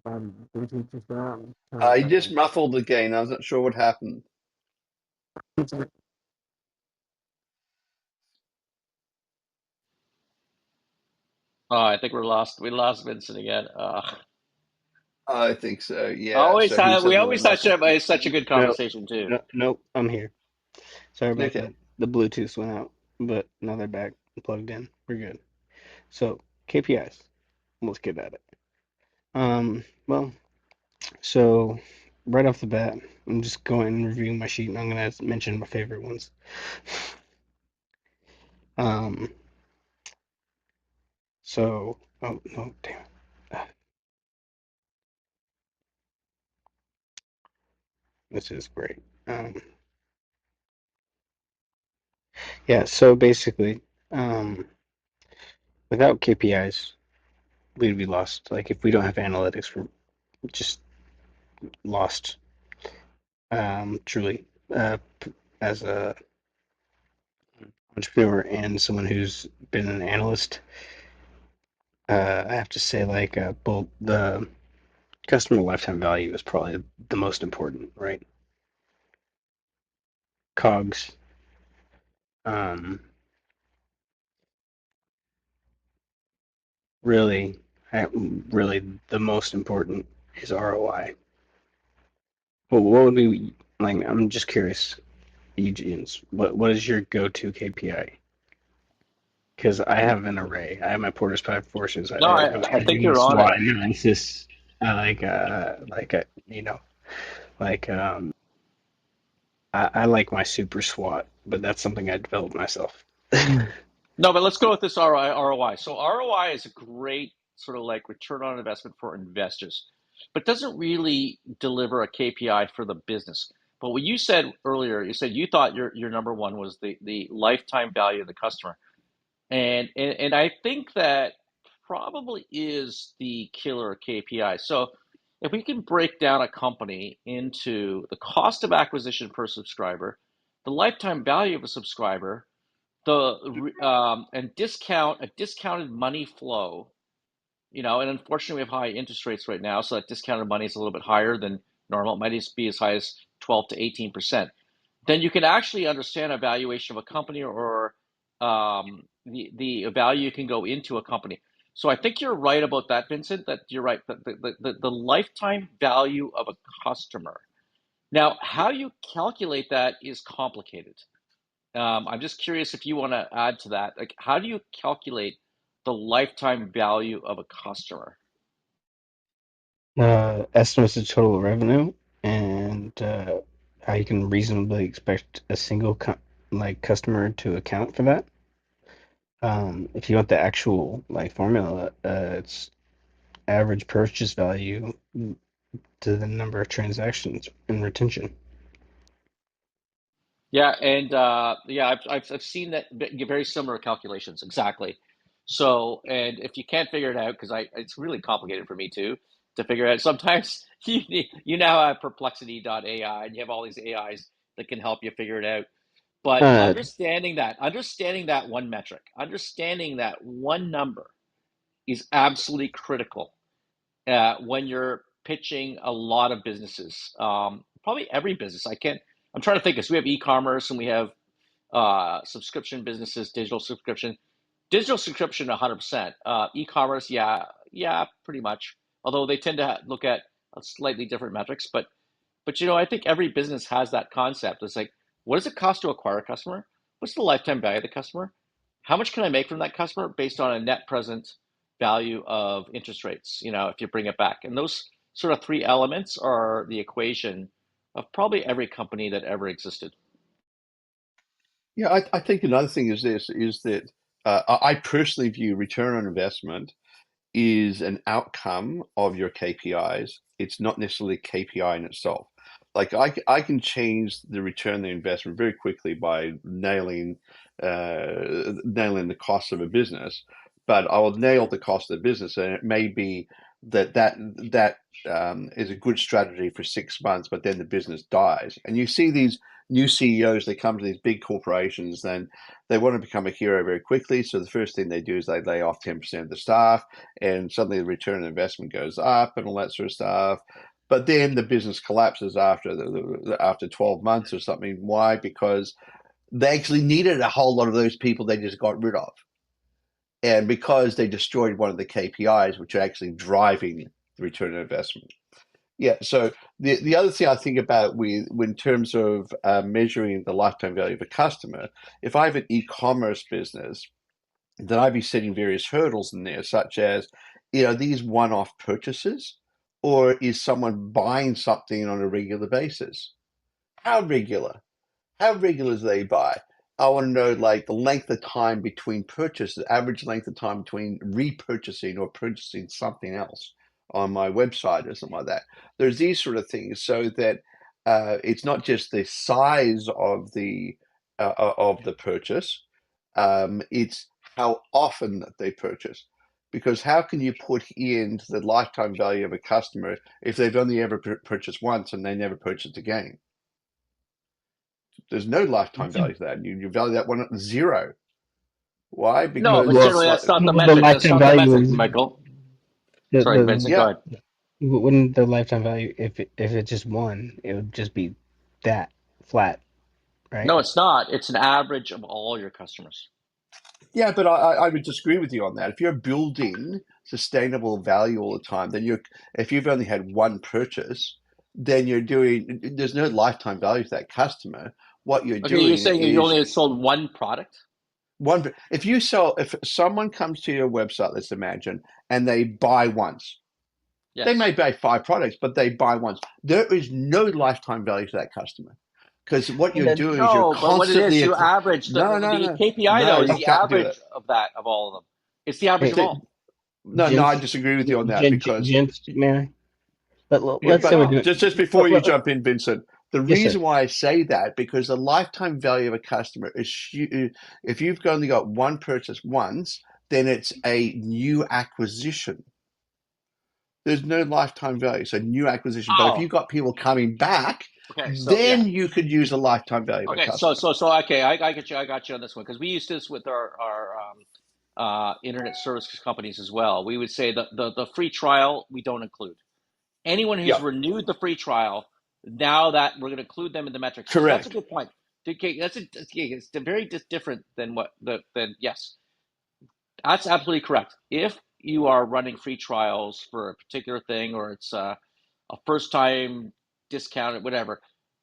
Bluetooth just went out. Turn it I back just muffled again. I wasn't sure what happened. on. Oh, I think we're lost. We lost Vincent again. I think so. Yeah. So he We suddenly went always had muffled. such a good No, conversation too. no, nope. I'm here. Sorry about Okay. that. The Bluetooth went out, but now they're back plugged in. We're good. So KPIs. Let's get at it. Well, so right off the bat, I'm just going and reviewing my sheet, and I'm gonna mention my favorite ones. Um, oh no, damn it. This is great. Yeah. So basically, um, without KPIs, we'd be lost. Like if we don't have analytics, we're just lost. Truly, as a entrepreneur and someone who's been an analyst, I have to say, like, both the customer lifetime value is probably the most important, right? COGS. Um, really, really, the most important is ROI. Well, what would be like? I'm just curious, Eugene's. What is your go-to KPI? Because I have an array. I have my Porter's Five Forces. No, I I think do you're on it. SWOT analysis. I like I like my super SWOT, but that's something I developed myself. No, but let's go with this ROI. So ROI is a great sort of like return on investment for investors, but doesn't really deliver a KPI for the business. But what you said earlier, you said you thought your number one was the lifetime value of the customer. And I think that probably is the killer KPI. So if we can break down a company into the cost of acquisition per subscriber, the lifetime value of a subscriber, and discount a discounted money flow, and unfortunately we have high interest rates right now, so that discounted money is a little bit higher than normal. It might be as high as 12 to 18%. Then you can actually understand a valuation of a company or the value can go into a company. So I think you're right about that, Vincent. That you're right. The lifetime value of a customer. Now, how you calculate that is complicated. I'm just curious if you want to add to that. Like, how do you calculate the lifetime value of a customer? Estimates of total revenue and how you can reasonably expect a single customer to account for that. If you want the actual like formula, it's average purchase value to the number of transactions and retention. Yeah, and yeah, I've seen that very similar calculations exactly. So, and if you can't figure it out, because it's really complicated for me too to figure out. Sometimes you now have Perplexity.ai, and you have all these AIs that can help you figure it out. But Uh, understanding that one metric, understanding that one number is absolutely critical when you're pitching a lot of businesses. Probably every business. I'm trying to think. Because we have e-commerce and we have subscription businesses, digital subscription, 100%. E-commerce, yeah, yeah, pretty much. Although they tend to look at slightly different metrics, but I think every business has that concept. It's like, what does it cost to acquire a customer? What's the lifetime value of the customer? How much can I make from that customer based on a net present value of interest rates, if you bring it back? And those sort of three elements are the equation of probably every company that ever existed. Yeah, I think another thing is this, is that I personally view return on investment is an outcome of your KPIs. It's not necessarily a KPI in itself. Like I can change the return on the investment very quickly by nailing the cost of a business, but I will nail the cost of the business, and it may be that is a good strategy for 6 months, but then the business dies. And you see these new CEOs, they come to these big corporations, then they want to become a hero very quickly. So the first thing they do is they lay off 10% of the staff, and suddenly the return on investment goes up and all that sort of stuff. But then the business collapses after 12 months or something. Why? Because they actually needed a whole lot of those people they just got rid of. And because they destroyed one of the KPIs, which are actually driving the return on investment. Yeah. So the other thing I think about in terms of measuring the lifetime value of a customer, if I have an e-commerce business, then I'd be setting various hurdles in there, such as, these one-off purchases, or is someone buying something on a regular basis? How regular? How regular do they buy? I want to know like the length of time between purchases, average length of time between repurchasing or purchasing something else on my website or something like that. There's these sort of things, so that it's not just the size of the purchase, it's how often that they purchase. Because how can you put in the lifetime value of a customer if they've only ever purchased once and they never purchased again? There's no lifetime the, value to that. You value that one at zero. Why? No, but Because well, it's generally like, that's not the the metric. That's lifetime not the value metric, is Michael. the Sorry, Vincent, go yeah, ahead. wouldn't the lifetime value if it's just one, it would just be that flat, right? No, it's not. It's an average of all your customers. yeah, but I would disagree with you on that. If you're building sustainable value all the time, then if you've only had one purchase, then there's no lifetime value to that customer. What you're Okay, you're doing saying you is only sold one product? if someone comes to your website, let's imagine, and they buy once, they may Yes. buy 5 products, but they buy once. There is no lifetime value to that customer, because what And you're then doing is you're No, but what it is, constantly you average no, no, the no, KPI no, though is you the can't do that. average of that of all of them. It's the average hey, of all. No, no, I gents, disagree with you on that because gents, man. What Let's is say we're but doing. wrong? just before you Let, jump in, Vincent, the yes, sir. reason why I say that, because the lifetime value of a customer is if you've only got one purchase once, then it's a new acquisition. There's no lifetime value, so new acquisition. But if Oh, you've got people coming back, okay. So yeah. then you could use a lifetime value of a Okay. So customer. so so okay. I get you. I got you on this one because we used this with our internet service companies as well. We would say the free trial we don't include. Anyone who's Yeah, renewed the free trial, now that we're going to include them in the metrics. So that's a correct. good point. Okay, it's very different than yes, that's absolutely correct. If you are running free trials for a particular thing, or it's a first time discounted, whatever,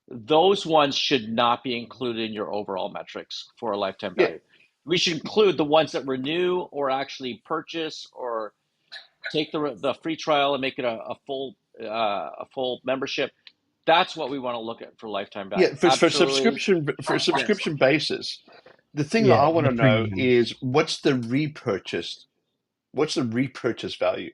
those ones should not be included in your overall metrics for a lifetime Yeah, value. We should include the ones that renew or actually purchase or take the free trial and make it a full membership. That's what we want to look at for lifetime value. yeah. Absolutely. For a Yes. subscription basis, the thing that Yeah, I want the to know premium. is what's the repurchase value?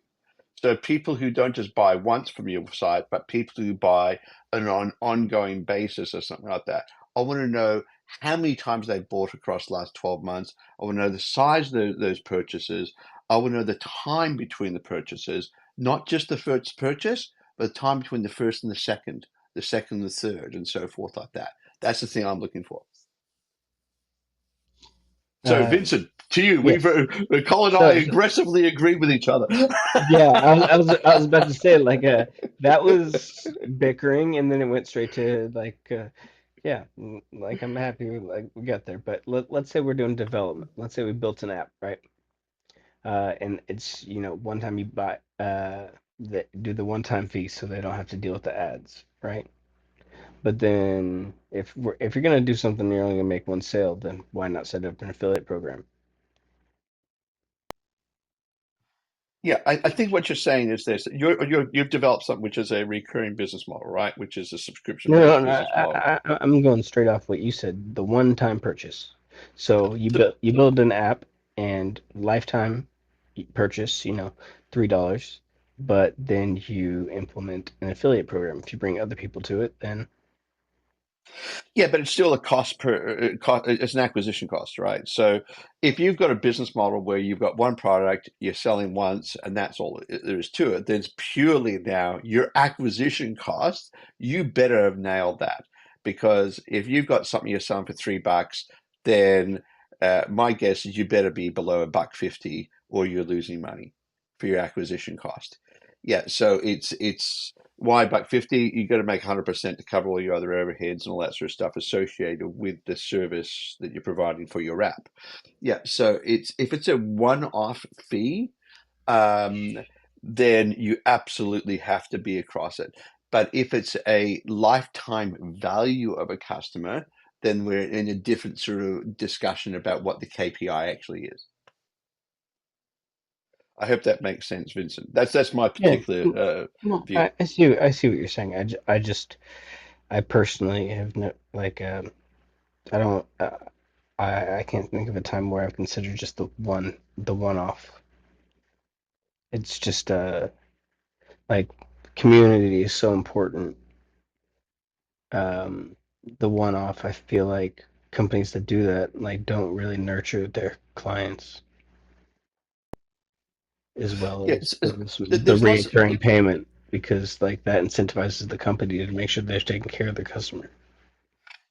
So people who don't just buy once from your site, but people who buy on ongoing basis or something like that. I want to know how many times they've bought across the last 12 months. I want to know the size of those purchases. I want to know the time between the purchases, not just the first purchase, but the time between the first and the second and the third, and so forth like that. That's the thing I'm looking for. So, Uh, Vincent, to you, yes. Colin and I So, aggressively agree with each other. yeah, I was about to say like that was bickering, and then it went straight to like yeah, like I'm happy like we got there. But let's say we're doing development. Let's say we built an app, right? And it's one time you buy do the one time fee so they don't have to deal with the ads, right? But then if you're gonna do something, you're only gonna make one sale, then why not set up an affiliate program? Yeah, I think what you're saying is this: you've developed something which is a recurring business model, right? Which is a No, no, subscription-based no, business model. I'm going straight off what you said, the one-time purchase. So you build an app and lifetime purchase, $3, but then you implement an affiliate program. If you bring other people to it, then Yeah, but it's still a cost cost. It's an acquisition cost, right? So if you've got a business model where you've got one product, you're selling once, and that's all there is to it, then it's purely now your acquisition cost. You better have nailed that, because if you've got something you're selling for $3, then my guess is you better be below $1.50, or you're losing money for your acquisition cost. Yeah, so it's why $1.50? You got to make 100% to cover all your other overheads and all that sort of stuff associated with the service that you're providing for your app. Yeah, so if it's a one-off fee, um, then you absolutely have to be across it. But if it's a lifetime value of a customer, then we're in a different sort of discussion about what the KPI actually is. I hope that makes sense, Vincent. That's my yeah. particular No, view. I see what you're saying. I personally have no like I don't I can't think of a time where I've considered just the one off. It's just like community is so important. Um, the one-off, I feel like companies that do that like don't really nurture their clients as well Yeah, as the there's lots. recurring payment because like that incentivizes the company to make sure they're taking care of their customer.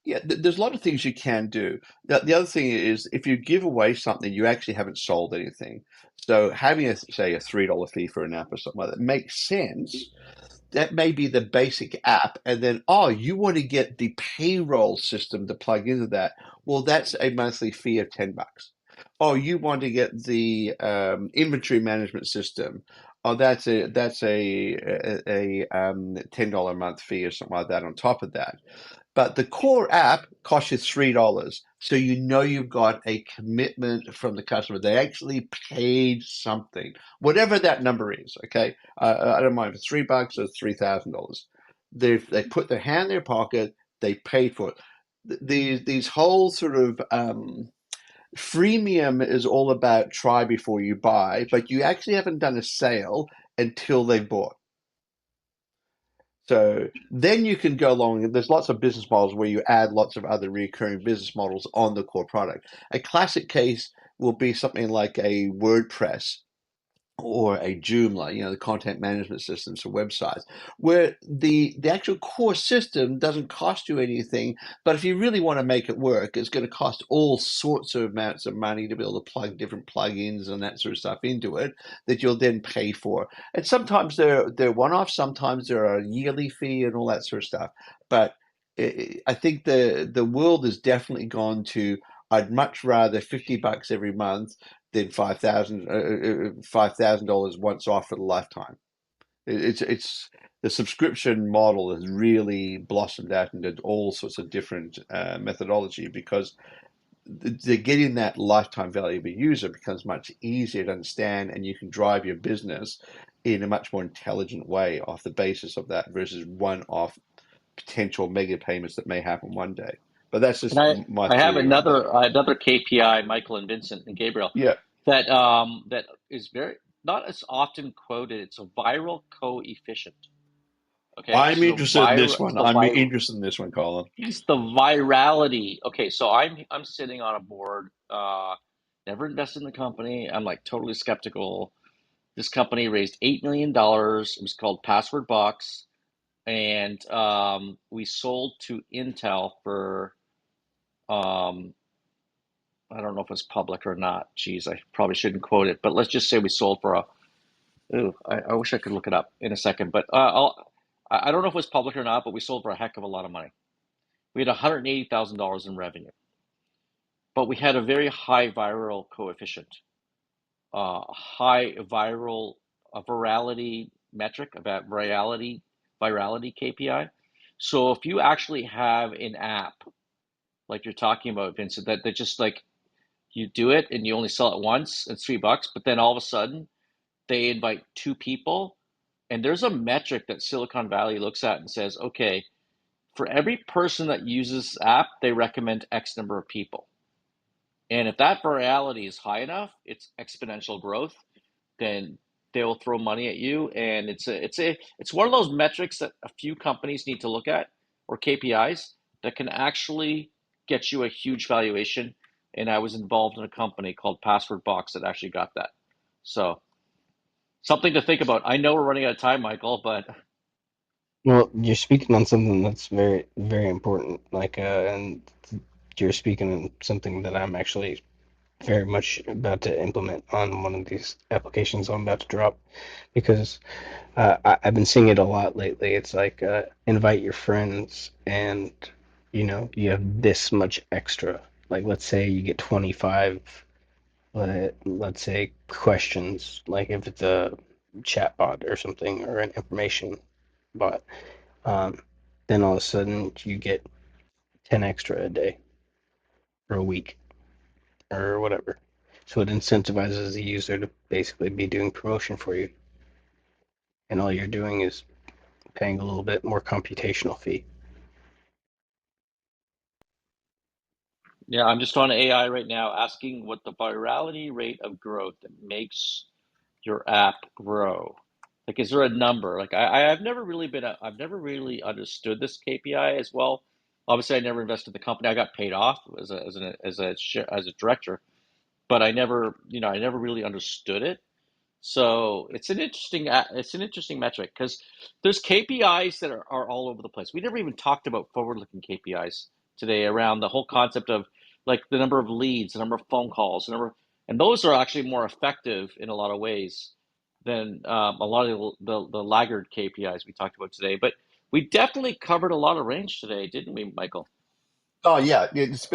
Yeah, there's a lot of things you can do. The other thing is, if you give away something, you actually haven't sold anything. So having say a $3 fee for an app or something like that makes sense. That may be the basic app, and then you want to get the payroll system to plug into that. Well, that's a monthly fee of $10. Oh, you want to get the inventory management system. Oh, that's a $10 a month fee or something like that on top of that. But the core app costs you $3. So you know you've got a commitment from the customer. They actually paid something, whatever that number is. Okay. I don't mind if it's $3 or $3,000. They put their hand in their pocket, they paid for it. These whole sort of freemium is all about try before you buy, but you actually haven't done a sale until they've bought. So then you can go along. There's lots of business models where you add lots of other recurring business models on the core product. A classic case will be something like a WordPress or a Joomla, the content management systems for websites, where the actual core system doesn't cost you anything. But if you really want to make it work, it's going to cost all sorts of amounts of money to be able to plug different plugins and that sort of stuff into it that you'll then pay for. And sometimes they're one-off, sometimes they're a yearly fee and all that sort of stuff. But I think the world has definitely gone to, I'd much rather $50 every month than $5,000 once off for the lifetime. It's the subscription model has really blossomed out into all sorts of different methodology, because they're getting that lifetime value of a user becomes much easier to understand, and you can drive your business in a much more intelligent way off the basis of that versus one-off potential mega payments that may happen one day. But that's And just I my I have theory on that. another KPI, Michael and Vincent and Gabriel, Yeah, that is very not as often quoted. It's a viral coefficient. Okay, I'm so interested in this one. I'm interested in this one, Colin. it's the virality. Okay, so I'm sitting on a board. Never invested in the company. I'm like totally skeptical. This company raised $8 million. It was called Password Box, and we sold to Intel for I don't know if it's public or not. Geez, I probably shouldn't quote it, but let's just say we sold for a. Ooh, I wish I could look it up in a second, but I don't know if it was public or not, but we sold for a heck of a lot of money. We had $180,000 in revenue, but we had a very high viral coefficient, high viral virality metric, about virality KPI. So if you actually have an app like you're talking about, Vincent, that just like you do it and you only sell it once, it's $3, but then all of a sudden they invite two people, and there's a metric that Silicon Valley looks at and says, okay, for every person that uses this app, they recommend X number of people. And if that virality is high enough, it's exponential growth, then they will throw money at you. And it's one of those metrics that a few companies need to look at, or KPIs, that can actually get you a huge valuation. And I was involved in a company called Password Box that actually got that. So something to think about. I know we're running out of time, Michael, but Well, you're speaking on something that's very, very important. And you're speaking on something that I'm actually very much about to implement on one of these applications I'm about to drop, because I've been seeing it a lot lately. It's like invite your friends, and you have this much extra. Like, let's say you get 25, let's say, questions. Like if it's a chat bot or something, or an information bot, um, then all of a sudden you get 10 extra a day or a week or whatever. So it incentivizes the user to basically be doing promotion for you, and all you're doing is paying a little bit more computational fee. yeah, I'm just on AI right now asking what the virality rate of growth that makes your app grow. Like, is there a number? Like, I've never really I've never really understood this KPI as well. Obviously, I never invested in the company. I got paid off as a director, but I never really understood it. So it's an interesting metric because there's KPIs that are all over the place. We never even talked about forward-looking KPIs today around the whole concept of like the number of leads, the number of phone calls, and those are actually more effective in a lot of ways than a lot of the laggard KPIs we talked about today. But we definitely covered a lot of range today, didn't we, Michael? Oh yeah, it's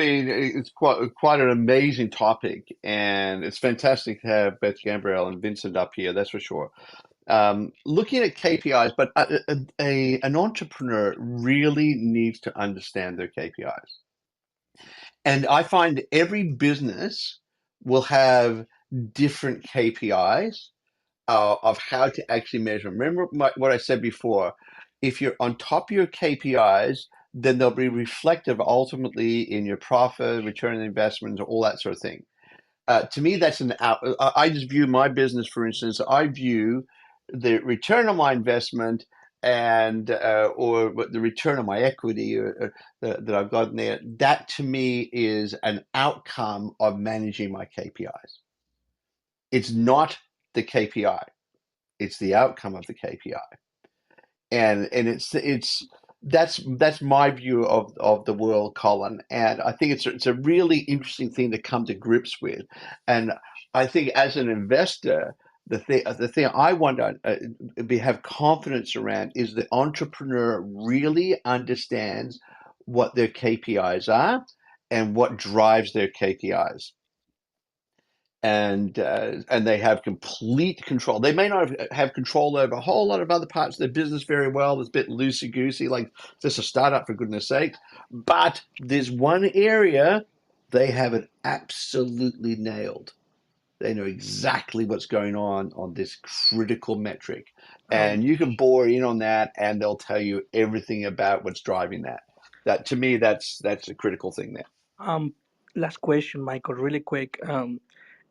quite an amazing topic, and it's fantastic to have Beth Gabriel and Vincent up here. That's for sure. Looking at KPIs, but an entrepreneur really needs to understand their KPIs. And I find every business will have different KPIs of how to actually measure. Remember what I said before. If you're on top of your KPIs, then they'll be reflective ultimately in your profit, return on investment, all that sort of thing. To me, that's an out. I just view my business, for instance, I view the return on my investment and or the return on my equity that I've gotten there. That to me is an outcome of managing my KPIs. It's not the KPI; it's the outcome of the KPI, and it's that's my view of the world, Colin. And I think it's a really interesting thing to come to grips with. And I think as an investor, the thing I want to have confidence around is the entrepreneur really understands what their KPIs are and what drives their KPIs. And they have complete control. They may not have control over a whole lot of other parts of their business very well. It's a bit loosey goosey, like just a startup, for goodness sake. But there's one area they have it absolutely nailed. They know exactly what's going on this critical metric, Um, and you can bore in on that, and they'll tell you everything about what's driving that. That to me, that's a critical thing there. um, Last question, Michael, really quick.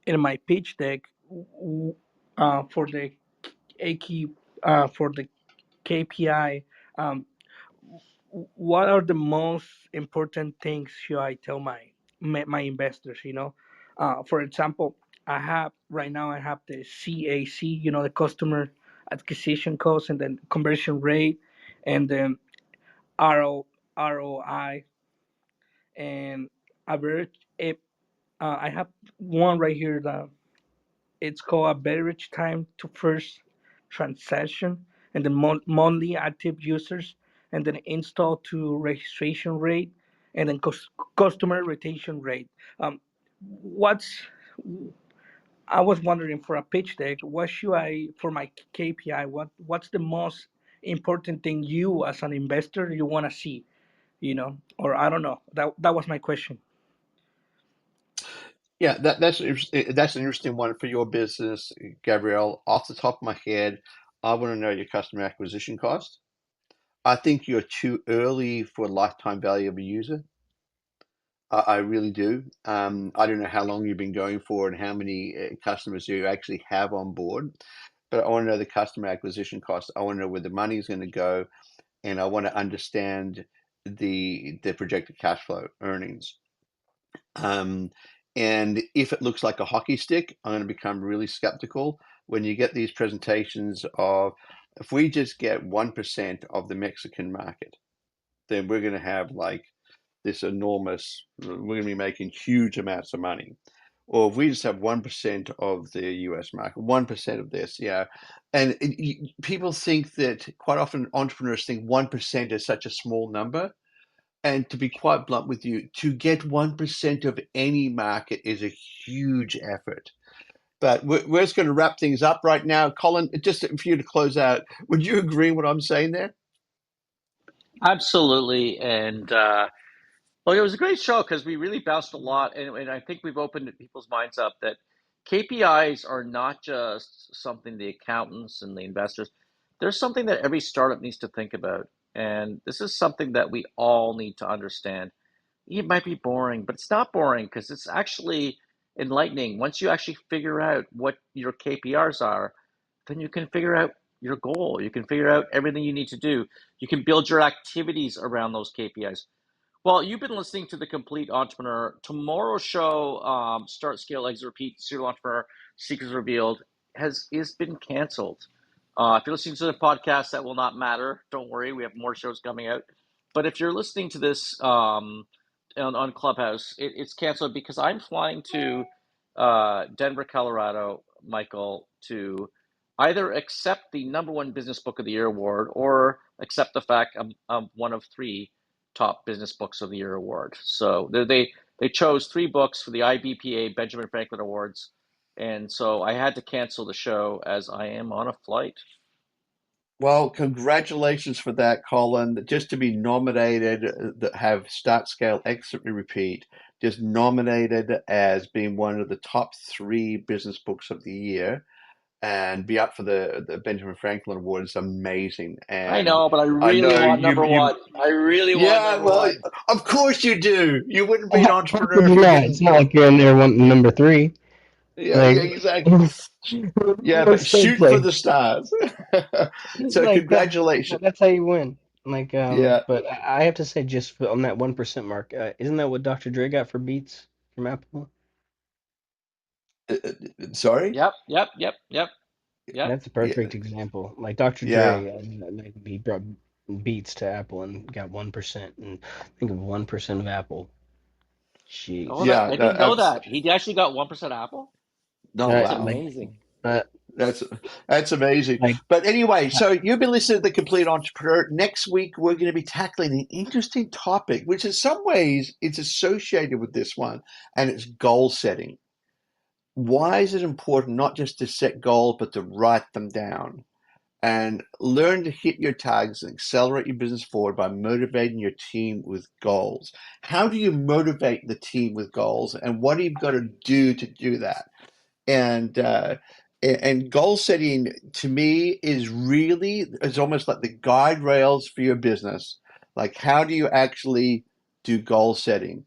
In my pitch deck, for the AQ, for the KPI, um, what are the most important things should I tell my investors? For example, I have the CAC, the customer acquisition cost, and then conversion rate, and then ROI, and average. I have one right here that it's called average time to first transaction, and then monthly active users, and then install to registration rate, and then customer retention rate. What's I was wondering for a pitch deck, what should I for my KPI? What's the most important thing you as an investor you want to see? Or I don't know. That was my question. Yeah, that's an interesting one for your business, Gabrielle. Off the top of my head, I want to know your customer acquisition cost. I think you're too early for lifetime value of a user. I really do. I don't know how long you've been going for and how many customers you actually have on board, but I want to know the customer acquisition cost. I want to know where the money is going to go, and I want to understand the projected cash flow earnings. Um, and if it looks like a hockey stick, I'm going to become really skeptical when you get these presentations of if we just get 1% of the Mexican market, then we're going to have like this enormous, we're going to be making huge amounts of money. Or if we just have 1% of the US market, 1% of this, yeah. And people think that quite often entrepreneurs think 1% is such a small number. And to be quite blunt with you, to get 1% of any market is a huge effort. But we're just going to wrap things up right now. Colin, just for you to close out, would you agree with what I'm saying there? Absolutely. And well, it was a great show because we really bounced a lot, and I think we've opened people's minds up that KPIs are not just something the accountants and the investors. There's something that every startup needs to think about, and this is something that we all need to understand. It might be boring, but it's not boring because it's actually enlightening. Once you actually figure out what your KPIs are, then you can figure out your goal. You can figure out everything you need to do. You can build your activities around those KPIs. Well, you've been listening to The Complete Entrepreneur. Tomorrow's show, Start, Scale, Exit, Repeat, Serial Entrepreneur, Secrets Revealed, has been canceled. If you're listening to the podcast, that will not matter. Don't worry, we have more shows coming out. But if you're listening to this on Clubhouse, it's canceled because I'm flying to Denver, Colorado, Michael, to either accept the number one business book of the year award or accept the fact I'm one of three top business books of the year award. So they chose three books for the IBPA Benjamin Franklin Awards, and so I had to cancel the show as I am on a flight. Well, congratulations for that, Colin. Just to be nominated, that have Start, Scale, Exit, Repeat, just nominated as being one of the top three business books of the year, and be up for the Benjamin Franklin Award is amazing. I And know, but I I really know want number you, one. I really want yeah, number well, one. of course you do. You wouldn't be an How entrepreneur could if you you not? It's didn't. not like you're in there wanting number three. Yeah, Like, yeah, exactly. it Yeah, but makes sense. shoot for Like, the stars. So like congratulations. that's how you win. Like, Yeah. but I have to say, just on that 1% mark, isn't that what Dr. Dre got for Beats from Apple? Sorry? Yep, yep, yep, yep, yep. That's a Yeah. perfect example. Like Dr. Yeah. Dre, like he brought Beats to Apple and got 1%. And think of 1% of Apple. Oh, Jeez. that Yeah. I No, didn't know that. He actually got 1% Apple. no, That's Like, wow. amazing. That's that's amazing. Like, But anyway, so you've been listening to The Complete Entrepreneur. Next week, we're going to be tackling an interesting topic, which in some ways it's associated with this one, and it's goal setting. Why is it important not just to set goals, but to write them down? And learn to hit your targets and accelerate your business forward by motivating your team with goals. How do you motivate the team with goals, and what do you got to do that? And goal setting to me is almost like the guide rails for your business. Like, how do you actually do goal setting?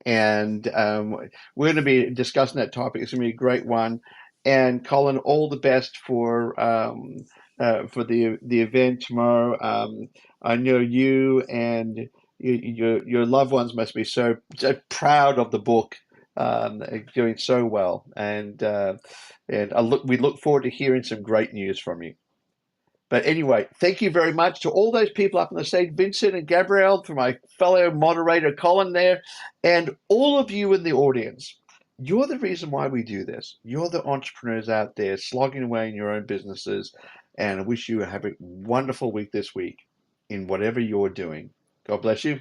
And we're going to be discussing that topic. It's going to be a great one. And Colin, all the best for the event tomorrow. I know you and your loved ones must be so proud of the book, doing so well. And we look forward to hearing some great news from you. But anyway, thank you very much to all those people up on the stage, Vincent and Gabrielle, to my fellow moderator, Colin there, and all of you in the audience. You're the reason why we do this. You're the entrepreneurs out there slogging away in your own businesses. And I wish you have a wonderful week this week in whatever you're doing. God bless you.